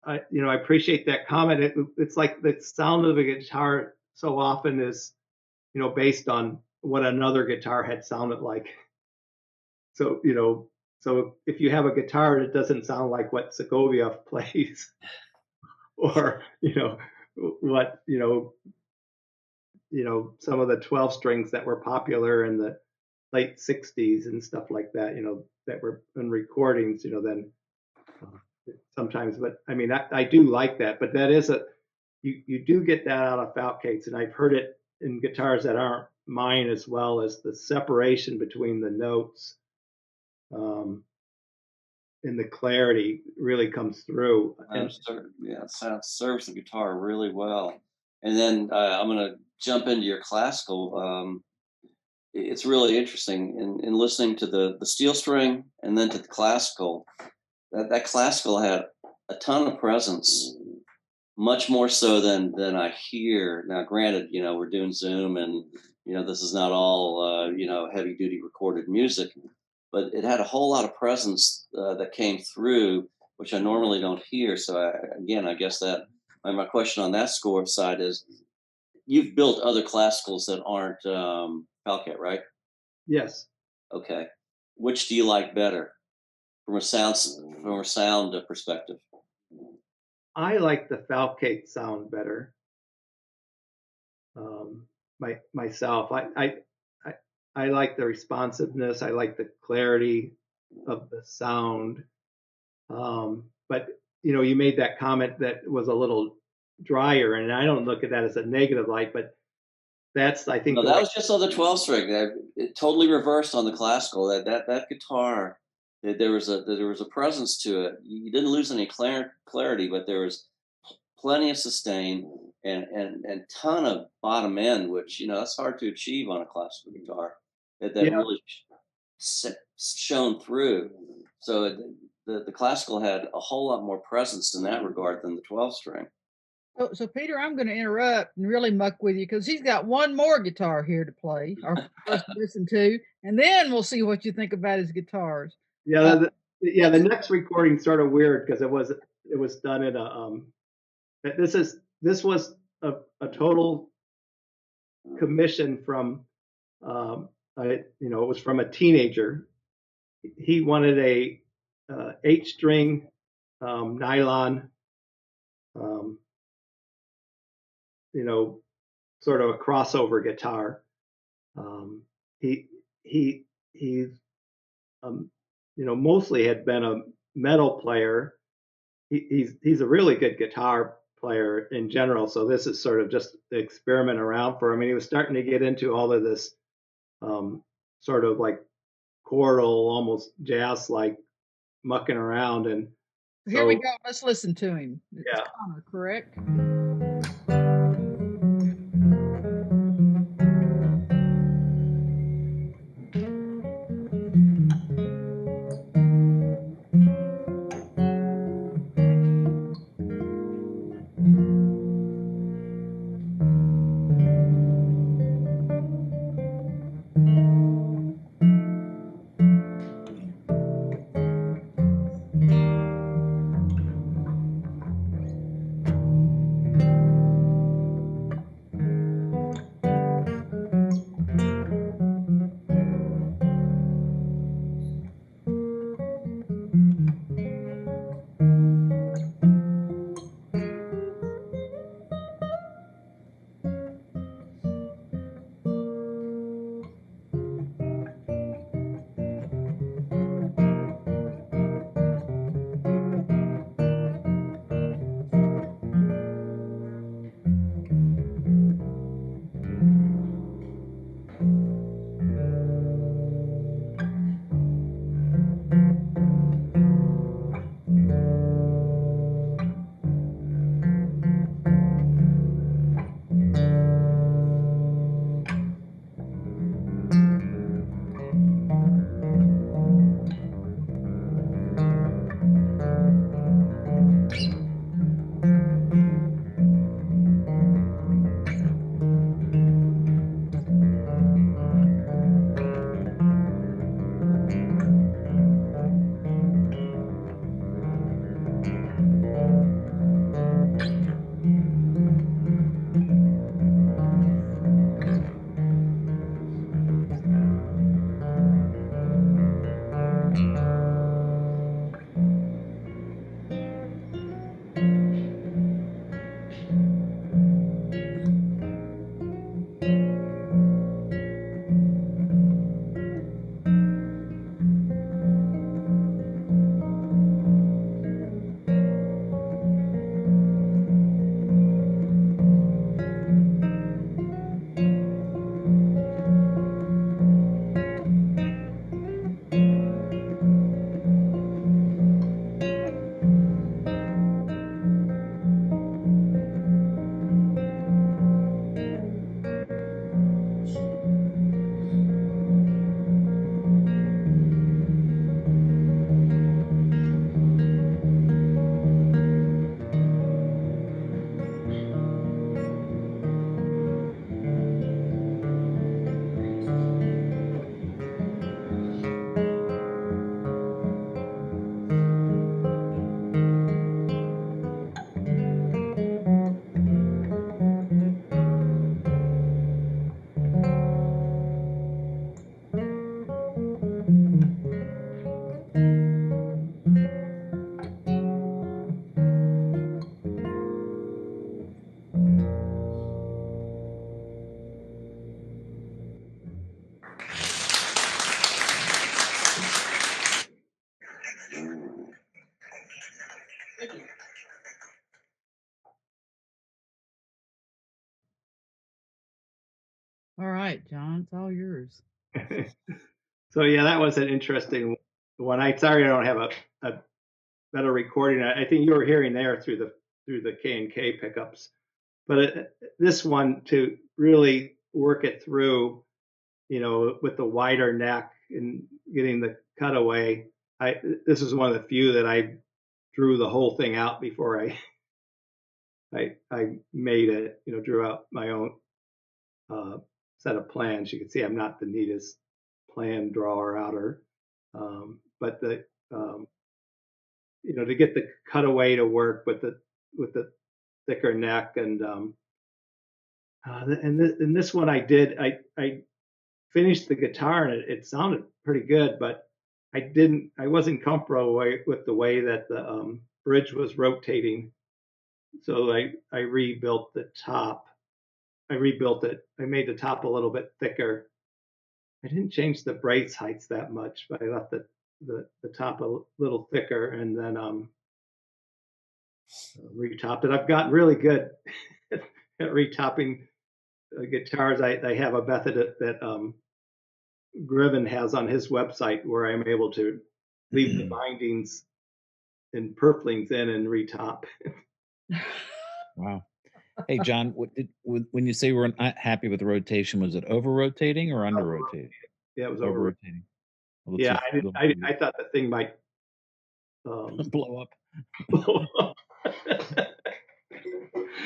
I appreciate that comment. It's like the sound of the guitar so often is based on what another guitar had sounded like. So so if you have a guitar that doesn't sound like what Segovia plays, or what some of the 12 strings that were popular in the late 60s and stuff like that, that were in recordings, then sometimes, but I mean, I do like that, but that is you do get that out of falcates, and I've heard it in guitars that aren't mine as well, as the separation between the notes and the clarity really comes through. Serves the guitar really well. And then I'm going to jump into your classical. It's really interesting in listening to the steel string and then to the classical. That classical had a ton of presence, much more so than I hear now. Granted, we're doing Zoom, and this is not all heavy duty recorded music, but it had a whole lot of presence that came through, which I normally don't hear. So I guess that my question on that score side is, you've built other classicals that aren't Falcat, right? Yes. Okay. Which do you like better from a sound perspective? I like the Falcate sound better. Myself, I like the responsiveness. I like the clarity of the sound. But you made that comment that was a little drier, and I don't look at that as a negative light, but that's, I think, no, that was just on the 12 string. It totally reversed on the classical. That guitar, there was a presence to it. You didn't lose any clarity, but there was plenty of sustain, and ton of bottom end, which that's hard to achieve on a classical guitar. That Yeah. really shone through. So the classical had a whole lot more presence in that regard than the 12 string. So Peter, I'm going to interrupt and really muck with you because he's got one more guitar here to play or for us to listen to, and then we'll see what you think about his guitars. Yeah, the next recording's sort of weird because it was done in a this was a total commission from it was from a teenager. He wanted a 8-string nylon, sort of a crossover guitar. He mostly had been a metal player. He's a really good guitar player in general. So this is sort of just the experiment around for him. And he was starting to get into all of this sort of like chordal, almost jazz-like mucking around. And Here we go. Let's listen to him. Yeah. It's Connor, correct? All right, John, it's all yours. So yeah, that was an interesting one. Sorry I don't have a better recording. I think you were hearing there through the K&K pickups. But this one, to really work it through, you know, with the wider neck and getting the cutaway, this is one of the few that I drew the whole thing out before I made it, you know, drew out my own set of plans. You can see I'm not the neatest plan drawer outer, but you know, to get the cutaway to work with the thicker neck and this one I finished the guitar and it sounded pretty good, but I wasn't comfortable with the way that the bridge was rotating, so I rebuilt the top. I rebuilt it. I made the top a little bit thicker. I didn't change the brace heights that much, but I left the top a little thicker and then retopped it. I've gotten really good at retopping guitars. I have a method that Griven has on his website where I'm able to leave the bindings and purflings in and retop. Wow. Hey, John, when you say we're not happy with the rotation, was it over rotating or under rotating? Yeah, it was Over over. rotating. Yeah, I thought the thing might blow up. blow up.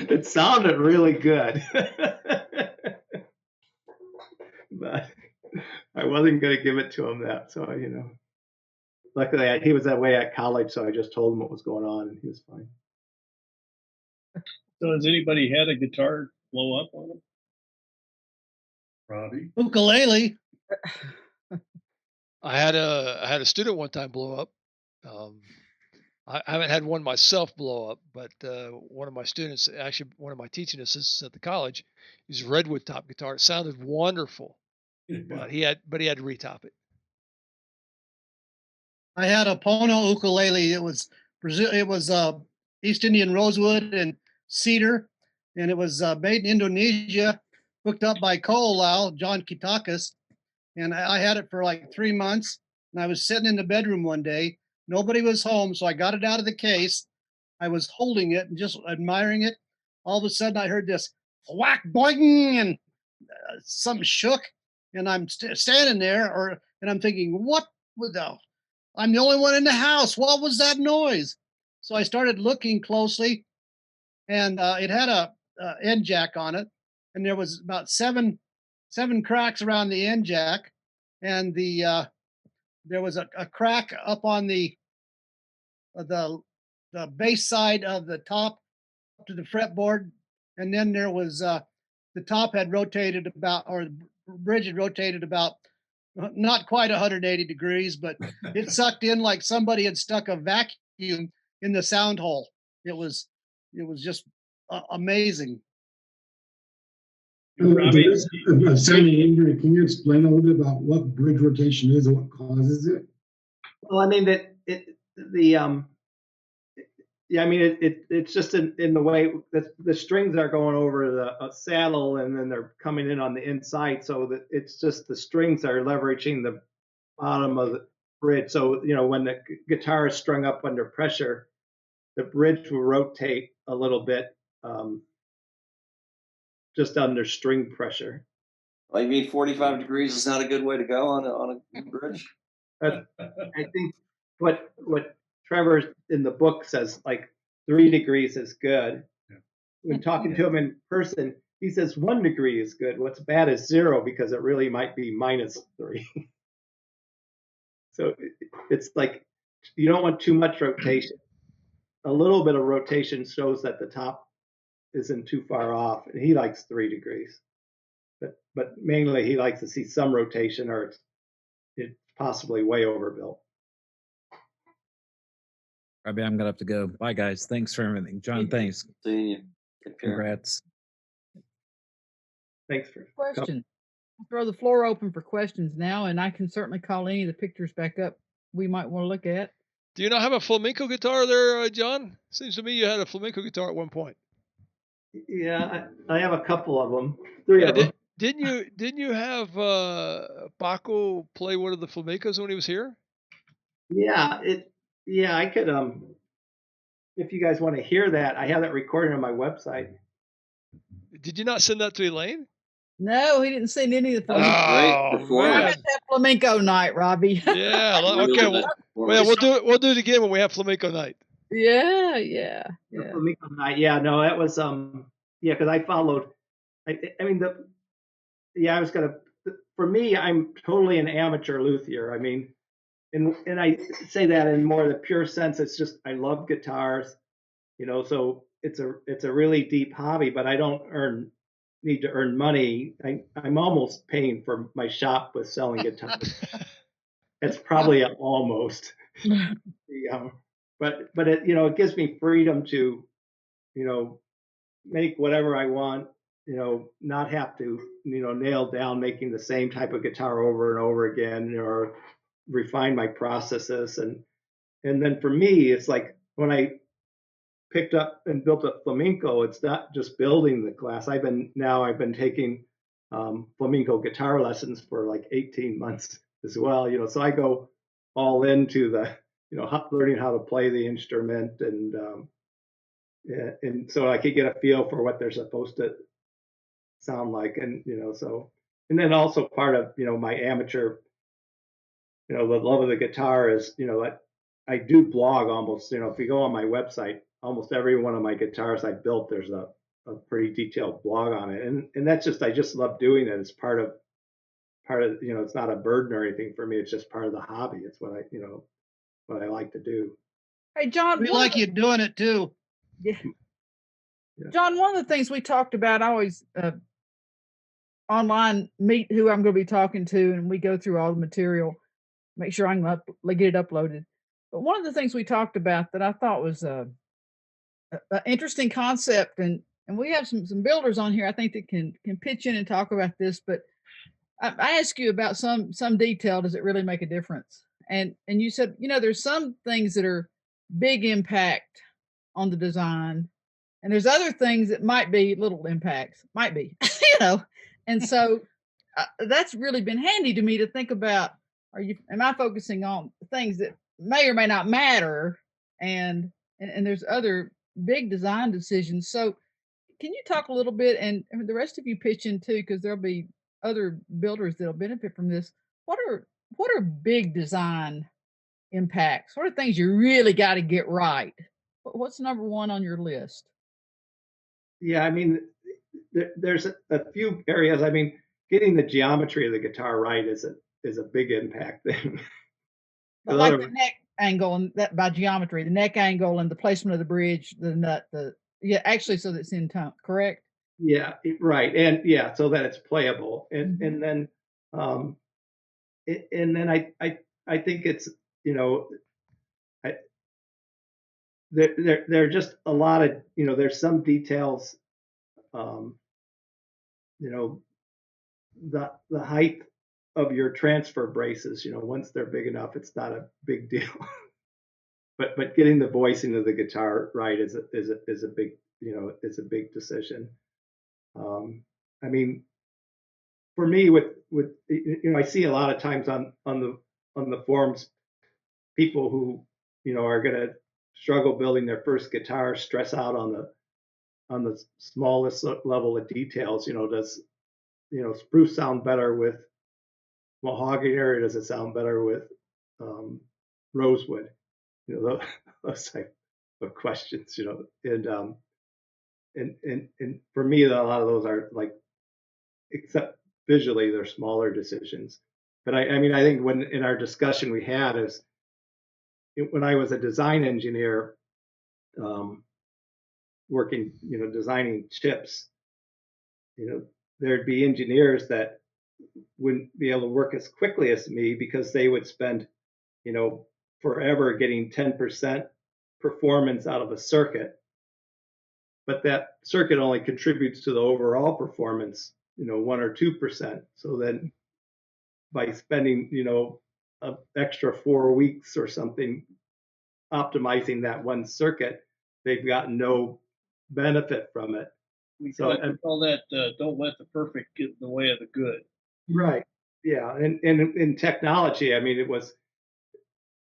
It sounded really good, but I wasn't going to give it to him that. So, you know, luckily he was that way at college, so I just told him what was going on, and he was fine. So has anybody had a guitar blow up on them? Robbie? Ukulele. I had a student one time blow up. I haven't had one myself blow up, but one of my students, actually one of my teaching assistants at the college, used a redwood top guitar. It sounded wonderful, but he had to retop it. I had a Pono ukulele. It was East Indian rosewood and cedar, and it was made in Indonesia, hooked up by Ko'olau, John Kitakis, and I had it for like 3 months. And I was sitting in the bedroom one day. Nobody was home, so I got it out of the case. I was holding it and just admiring it. All of a sudden, I heard this whack boing, and something shook. And I'm standing there, and I'm thinking, what was the? I'm the only one in the house. What was that noise? So I started looking closely, and it had a end jack on it, and there was about seven cracks around the end jack, and there was a crack up on the base side of the top up to the fretboard, and then there was the top had rotated about, or the bridge had rotated about not quite 180 degrees, but it sucked in like somebody had stuck a vacuum in the sound hole. It was just amazing. Robbie, a sounding injury. Can you explain a little bit about what bridge rotation is and what causes it? Well, I mean it's just in the way that the strings are going over the saddle, and then they're coming in on the inside, so that it's just the strings are leveraging the bottom of the bridge. So, you know, when the guitar is strung up under pressure, the bridge will rotate a little bit just under string pressure. Like me, 45 degrees is not a good way to go on a bridge. I think what Trevor in the book says, like 3 degrees is good. Yeah. When talking to him in person, he says 1 degree is good. What's bad is 0, because it really might be -3. So it's like you don't want too much rotation. A little bit of rotation shows that the top isn't too far off, and he likes 3 degrees. But mainly he likes to see some rotation, or it's possibly way overbuilt. Robbie, I'm gonna have to go. Bye, guys. Thanks for everything. John, thanks. Seeing you. Take care. Congrats. Thanks for Question. I'll throw the floor open for questions now, and I can certainly call any of the pictures back up we might want to look at. Do you not have a flamenco guitar there, John? Seems to me you had a flamenco guitar at one point. Yeah, I have a couple of them. 3 of them. Didn't you have Paco play one of the flamencos when he was here? Yeah, I could if you guys want to hear that, I have that recorded on my website. Did you not send that to Elaine? No, he didn't send any of the That was a flamenco. great Oh, performance. I'm man. at that flamenco night, Robbie. Yeah. Really Okay. good Well, performance. we'll do it again when we have flamenco night. Yeah. The flamenco night. Yeah, no, that was yeah, because I followed. I mean I was gonna. For me, I'm totally an amateur luthier. I mean, and I say that in more the pure sense. It's just I love guitars, so it's a really deep hobby, but I don't need to earn money. I'm almost paying for my shop with selling guitars. It's probably an almost. But it gives me freedom to make whatever I want, not have to nail down making the same type of guitar over and over again, or refine my processes. And then for me, it's like when I picked up and built a flamenco, it's not just building the class. I've been taking flamenco guitar lessons for like 18 months as well. So I go all into the learning how to play the instrument, and so I could get a feel for what they're supposed to sound like, and then also part of my amateur, the love of the guitar is I do blog almost. If you go on my website, almost every one of my guitars I built, there's a pretty detailed blog on it, and that's just I just love doing it. It's part of it's not a burden or anything for me. It's just part of the hobby. It's what I like to do. Hey, John. We like you doing it too. Yeah. John, one of the things we talked about, I always online meet who I'm going to be talking to, and we go through all the material, make sure I can get it uploaded. But one of the things we talked about that I thought was an interesting concept, and we have some builders on here I think that can pitch in and talk about this. But I asked you about some detail. Does it really make a difference? And you said there's some things that are big impact on the design, and there's other things that might be little impacts, might be, And so that's really been handy to me to think about. Am I focusing on things that may or may not matter, and there's other big design decisions. So can you talk a little bit, and the rest of you pitch in too, because there'll be other builders that'll benefit from this. What are big design impacts? What are things you really got to get right? What's number one on your list? Yeah, I mean, there's a few areas. I mean, getting the geometry of the guitar right is a big impact thing. But like the neck angle, and that by geometry, the neck angle and the placement of the bridge, the nut, actually, so that it's in tone, correct? Yeah, right, and yeah, so that it's playable, and then I think it's I, there are just a lot of there's some details, the height of your transfer braces, once they're big enough, it's not a big deal. but getting the voicing of the guitar right is a big decision. I mean, for me, with I see a lot of times on the forums, people who are going to struggle building their first guitar, stress out on the smallest level of details. Does spruce sound better with mahogany, or does it sound better with rosewood? Those type of questions. And for me, a lot of those are like, except visually, they're smaller decisions. But I mean, I think when in our discussion we had is when I was a design engineer, working, designing chips, there'd be engineers that wouldn't be able to work as quickly as me because they would spend, forever getting 10% performance out of a circuit. But that circuit only contributes to the overall performance, 1 or 2%. So then by spending, an extra 4 weeks or something optimizing that one circuit, they've got no benefit from it. We call that don't let the perfect get in the way of the good. Right. Yeah. And in technology, I mean,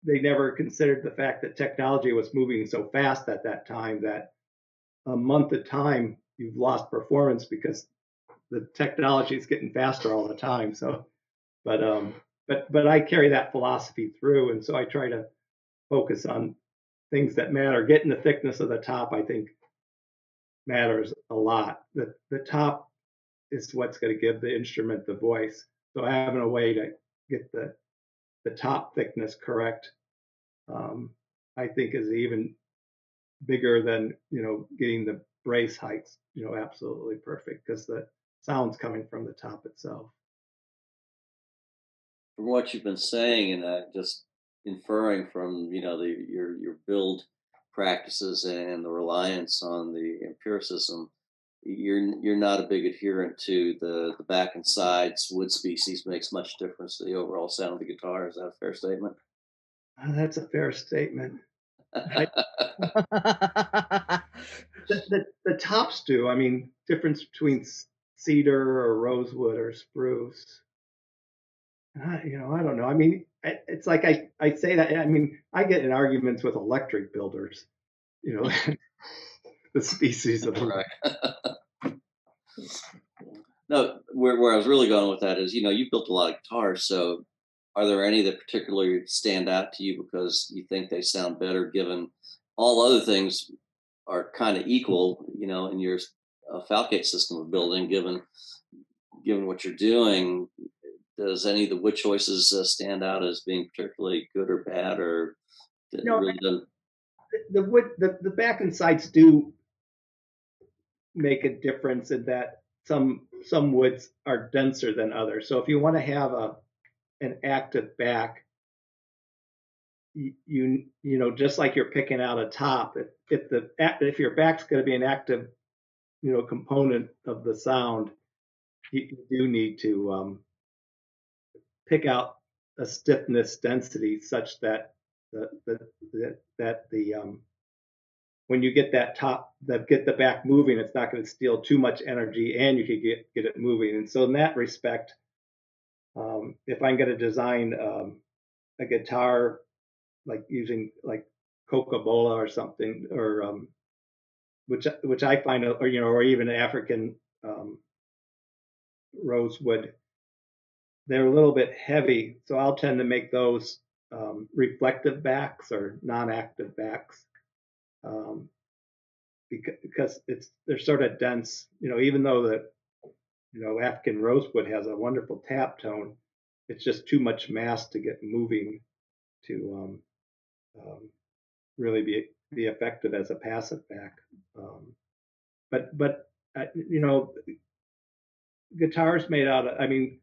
they never considered the fact that technology was moving so fast at that time that a month of time, you've lost performance because the technology is getting faster all the time. So, but I carry that philosophy through, and so I try to focus on things that matter. Getting the thickness of the top, I think, matters a lot. The top is what's going to give the instrument the voice. So having a way to get the top thickness correct, I think, is even bigger than getting the brace heights absolutely perfect, because the sound's coming from the top itself. From what you've been saying, and just inferring from your build practices and the reliance on the empiricism, you're not a big adherent to the back and sides wood species makes much difference to the overall sound of the guitar. Is that a fair statement? That's a fair statement. The tops do. I mean, difference between cedar or rosewood or spruce. I don't know. I mean, it's like I say that. I mean, I get in arguments with electric builders. The species of right. No, where I was really going with that is, you've built a lot of guitars. So, are there any that particularly stand out to you because you think they sound better, given all other things are kind of equal, in your falcate system of building, given what you're doing? Does any of the wood choices stand out as being particularly good or bad, or really doesn't? The wood, the back and sides do make a difference in that some woods are denser than others. So if you want to have an active back, you just like you're picking out a top, if your back's going to be an active component of the sound, you do need to pick out a stiffness density such that when you get that top, get the back moving, it's not going to steal too much energy, and you can get it moving. And so in that respect, if I'm going to design a guitar like using like Coca-Cola or something, or which I find, or even African rosewood, they're a little bit heavy, so I'll tend to make those reflective backs or non-active backs, because they're sort of dense. Even though African rosewood has a wonderful tap tone, it's just too much mass to get moving to really be effective as a passive back. But guitars made out of, I mean,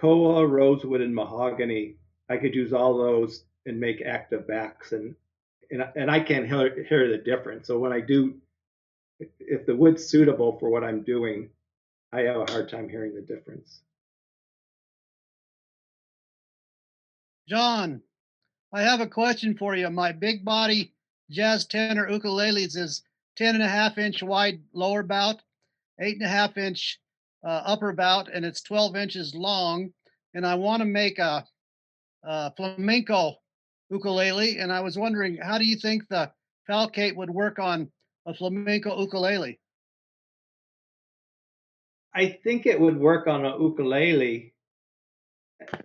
koa, rosewood, and mahogany, I could use all those and make active backs, and I can't hear the difference. So when I do, if the wood's suitable for what I'm doing, I have a hard time hearing the difference. John, I have a question for you. My big body jazz tenor ukuleles is 10.5-inch wide lower bout, 8.5-inch upper bout, and it's 12 inches long. And I want to make a flamenco ukulele. And I was wondering, how do you think the falcate would work on a flamenco ukulele? I think it would work on a ukulele.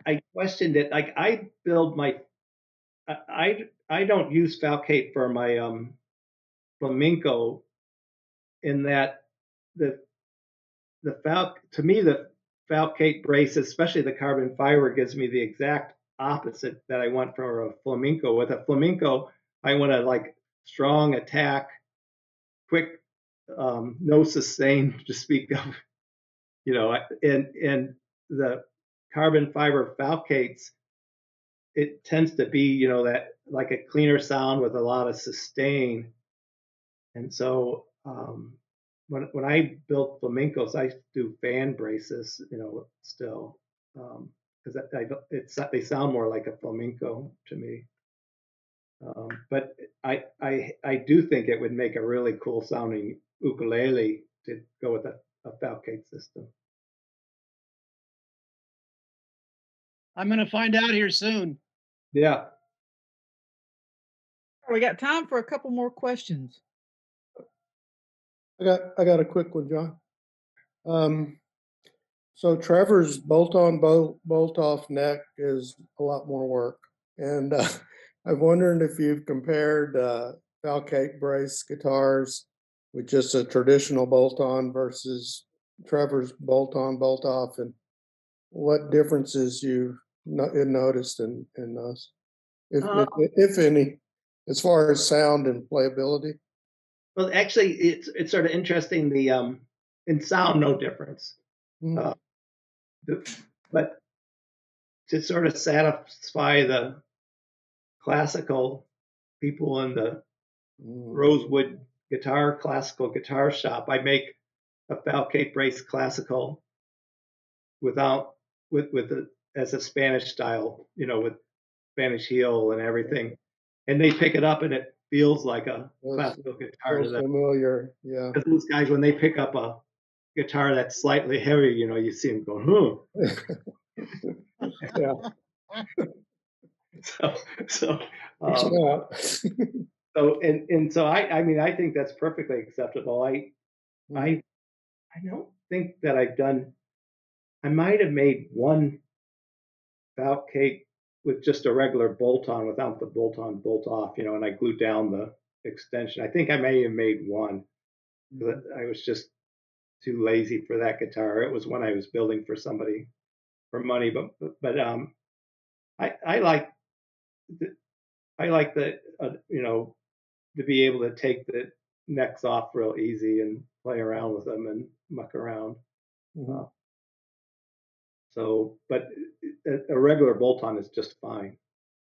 I questioned it. Like I build my, I don't use falcate for my flamenco, in that the to me the falcate brace, especially the carbon fiber, gives me the exact opposite that I want for a flamenco. With a flamenco, I want to like strong attack, quick, no sustain to speak of, and the carbon fiber falcates, it tends to be, that like a cleaner sound with a lot of sustain. And so when I build flamencos, I do fan braces, still, because they sound more like a flamenco to me. But I do think it would make a really cool sounding ukulele to go with a falcate system. I'm going to find out here soon. Yeah. We got time for a couple more questions. I got a quick one, John. So Trevor's bolt-on, bolt-off neck is a lot more work. And I'm wondering if you've compared Falcate brace guitars with just a traditional bolt-on versus Trevor's bolt-on, bolt-off, and what differences you noticed in those, if any, as far as sound and playability. Well, actually, it's sort of interesting. The in sound, no difference. Mm. But to sort of satisfy the classical people in the Rosewood classical guitar shop, I make a Falcate brace classical without with the as a Spanish style, with Spanish heel and everything, and they pick it up and it feels like a classical guitar to them. Familiar, yeah. Because those guys, when they pick up a guitar that's slightly heavier, you see them going, Yeah. So I mean, I think that's perfectly acceptable. I don't think that I might have made one Falcate with just a regular bolt-on without the bolt-on, bolt-off, and I glued down the extension. I think I may have made one, but I was just too lazy for that guitar. It was when I was building for somebody for money, but I like the to be able to take the necks off real easy and play around with them and muck around. But a regular bolt-on is just fine.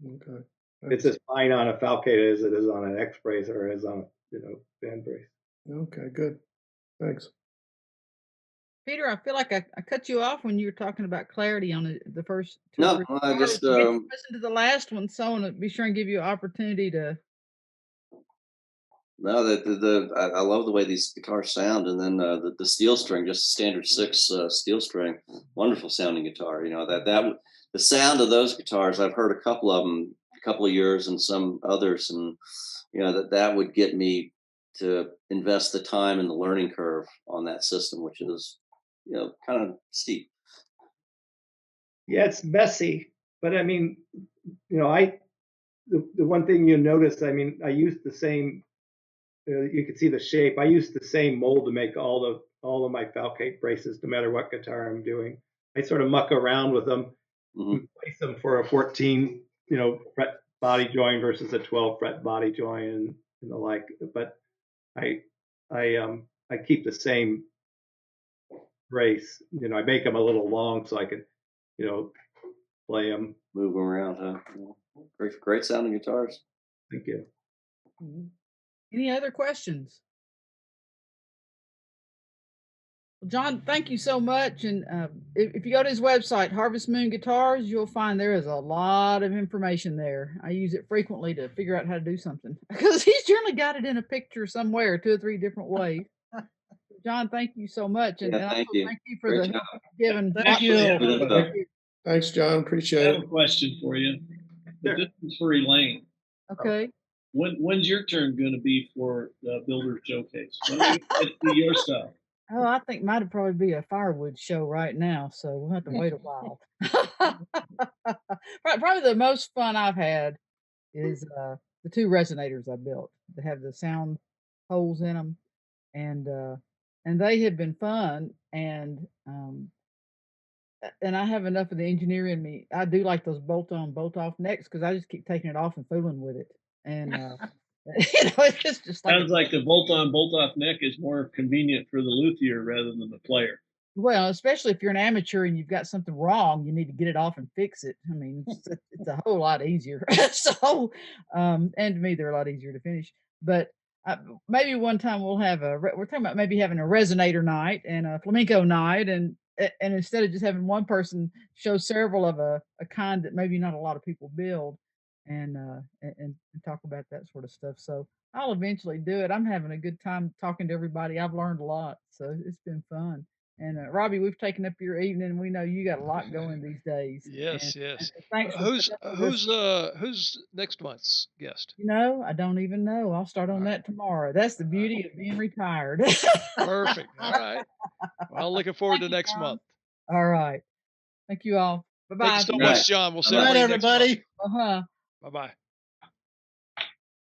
Okay. It's as fine on a Falcate as it is on an X brace or as on a band brace. Okay, good. Thanks. Peter, I feel like I cut you off when you were talking about clarity on the first two. No, I just listen to the last one, so I want to be sure and give you an opportunity to. No, I love the way these guitars sound, and then the steel string, just standard 6 steel string, wonderful sounding guitar. The sound of those guitars, I've heard a couple of them, a couple of years, and some others, and that would get me to invest the time and the learning curve on that system, which is kind of steep. Yeah, it's messy, but I mean, the one thing you notice, I mean, I used the same. You can see the shape. I used the same mold to make all of my Falcate braces, no matter what guitar I'm doing. I sort of muck around with them, and place them for a 14, fret body joint versus a 12 fret body joint and the like. But I keep the same brace. I make them a little long so I could, play them, move them around. Huh? Great sounding guitars. Thank you. Any other questions? Well, John, thank you so much. And if you go to his website, Harvest Moon Guitars, you'll find there is a lot of information there. I use it frequently to figure out how to do something because he's generally got it in a picture somewhere, 2 or 3 different ways. John, thank you so much. And thank you. Thank you for the help given. Thank you. Thanks, John. Appreciate I it. have a question for you. This is for Elaine. Okay. When's your turn going to be for the Builder Showcase? When do you get to your stuff? Oh, I think might probably be a firewood show right now, so we'll have to wait a while. Probably the most fun I've had is the 2 resonators I built. They have the sound holes in them, and they have been fun. And I have enough of the engineer in me. I do like those bolt-on, bolt-off necks because I just keep taking it off and fooling with it. And it's just like sounds like the bolt-on, bolt-off neck is more convenient for the luthier rather than the player. Well, especially if you're an amateur and you've got something wrong, you need to get it off and fix it. I mean, it's a whole lot easier. So, and to me, they're a lot easier to finish. But maybe one time we're talking about maybe having a resonator night and a flamenco night, and instead of just having one person show several of a kind that maybe not a lot of people build, and talk about that sort of stuff. So I'll eventually do it. I'm having a good time talking to everybody. I've learned a lot, so it's been fun. And Robbie, we've taken up your evening, and we know you got a lot going these days. Yes, And yes. so thanks for Who's putting up with us. who's next month's guest? You know, I don't even know. I'll start on All right. that tomorrow. That's the beauty of being retired. Perfect. All right. Well, looking forward to Thank you, next John. month. All right. Thank you all. Thank Bye-bye. you so Good much, night. John. We'll Good celebrate night, next month. everybody. Uh-huh. Bye-bye.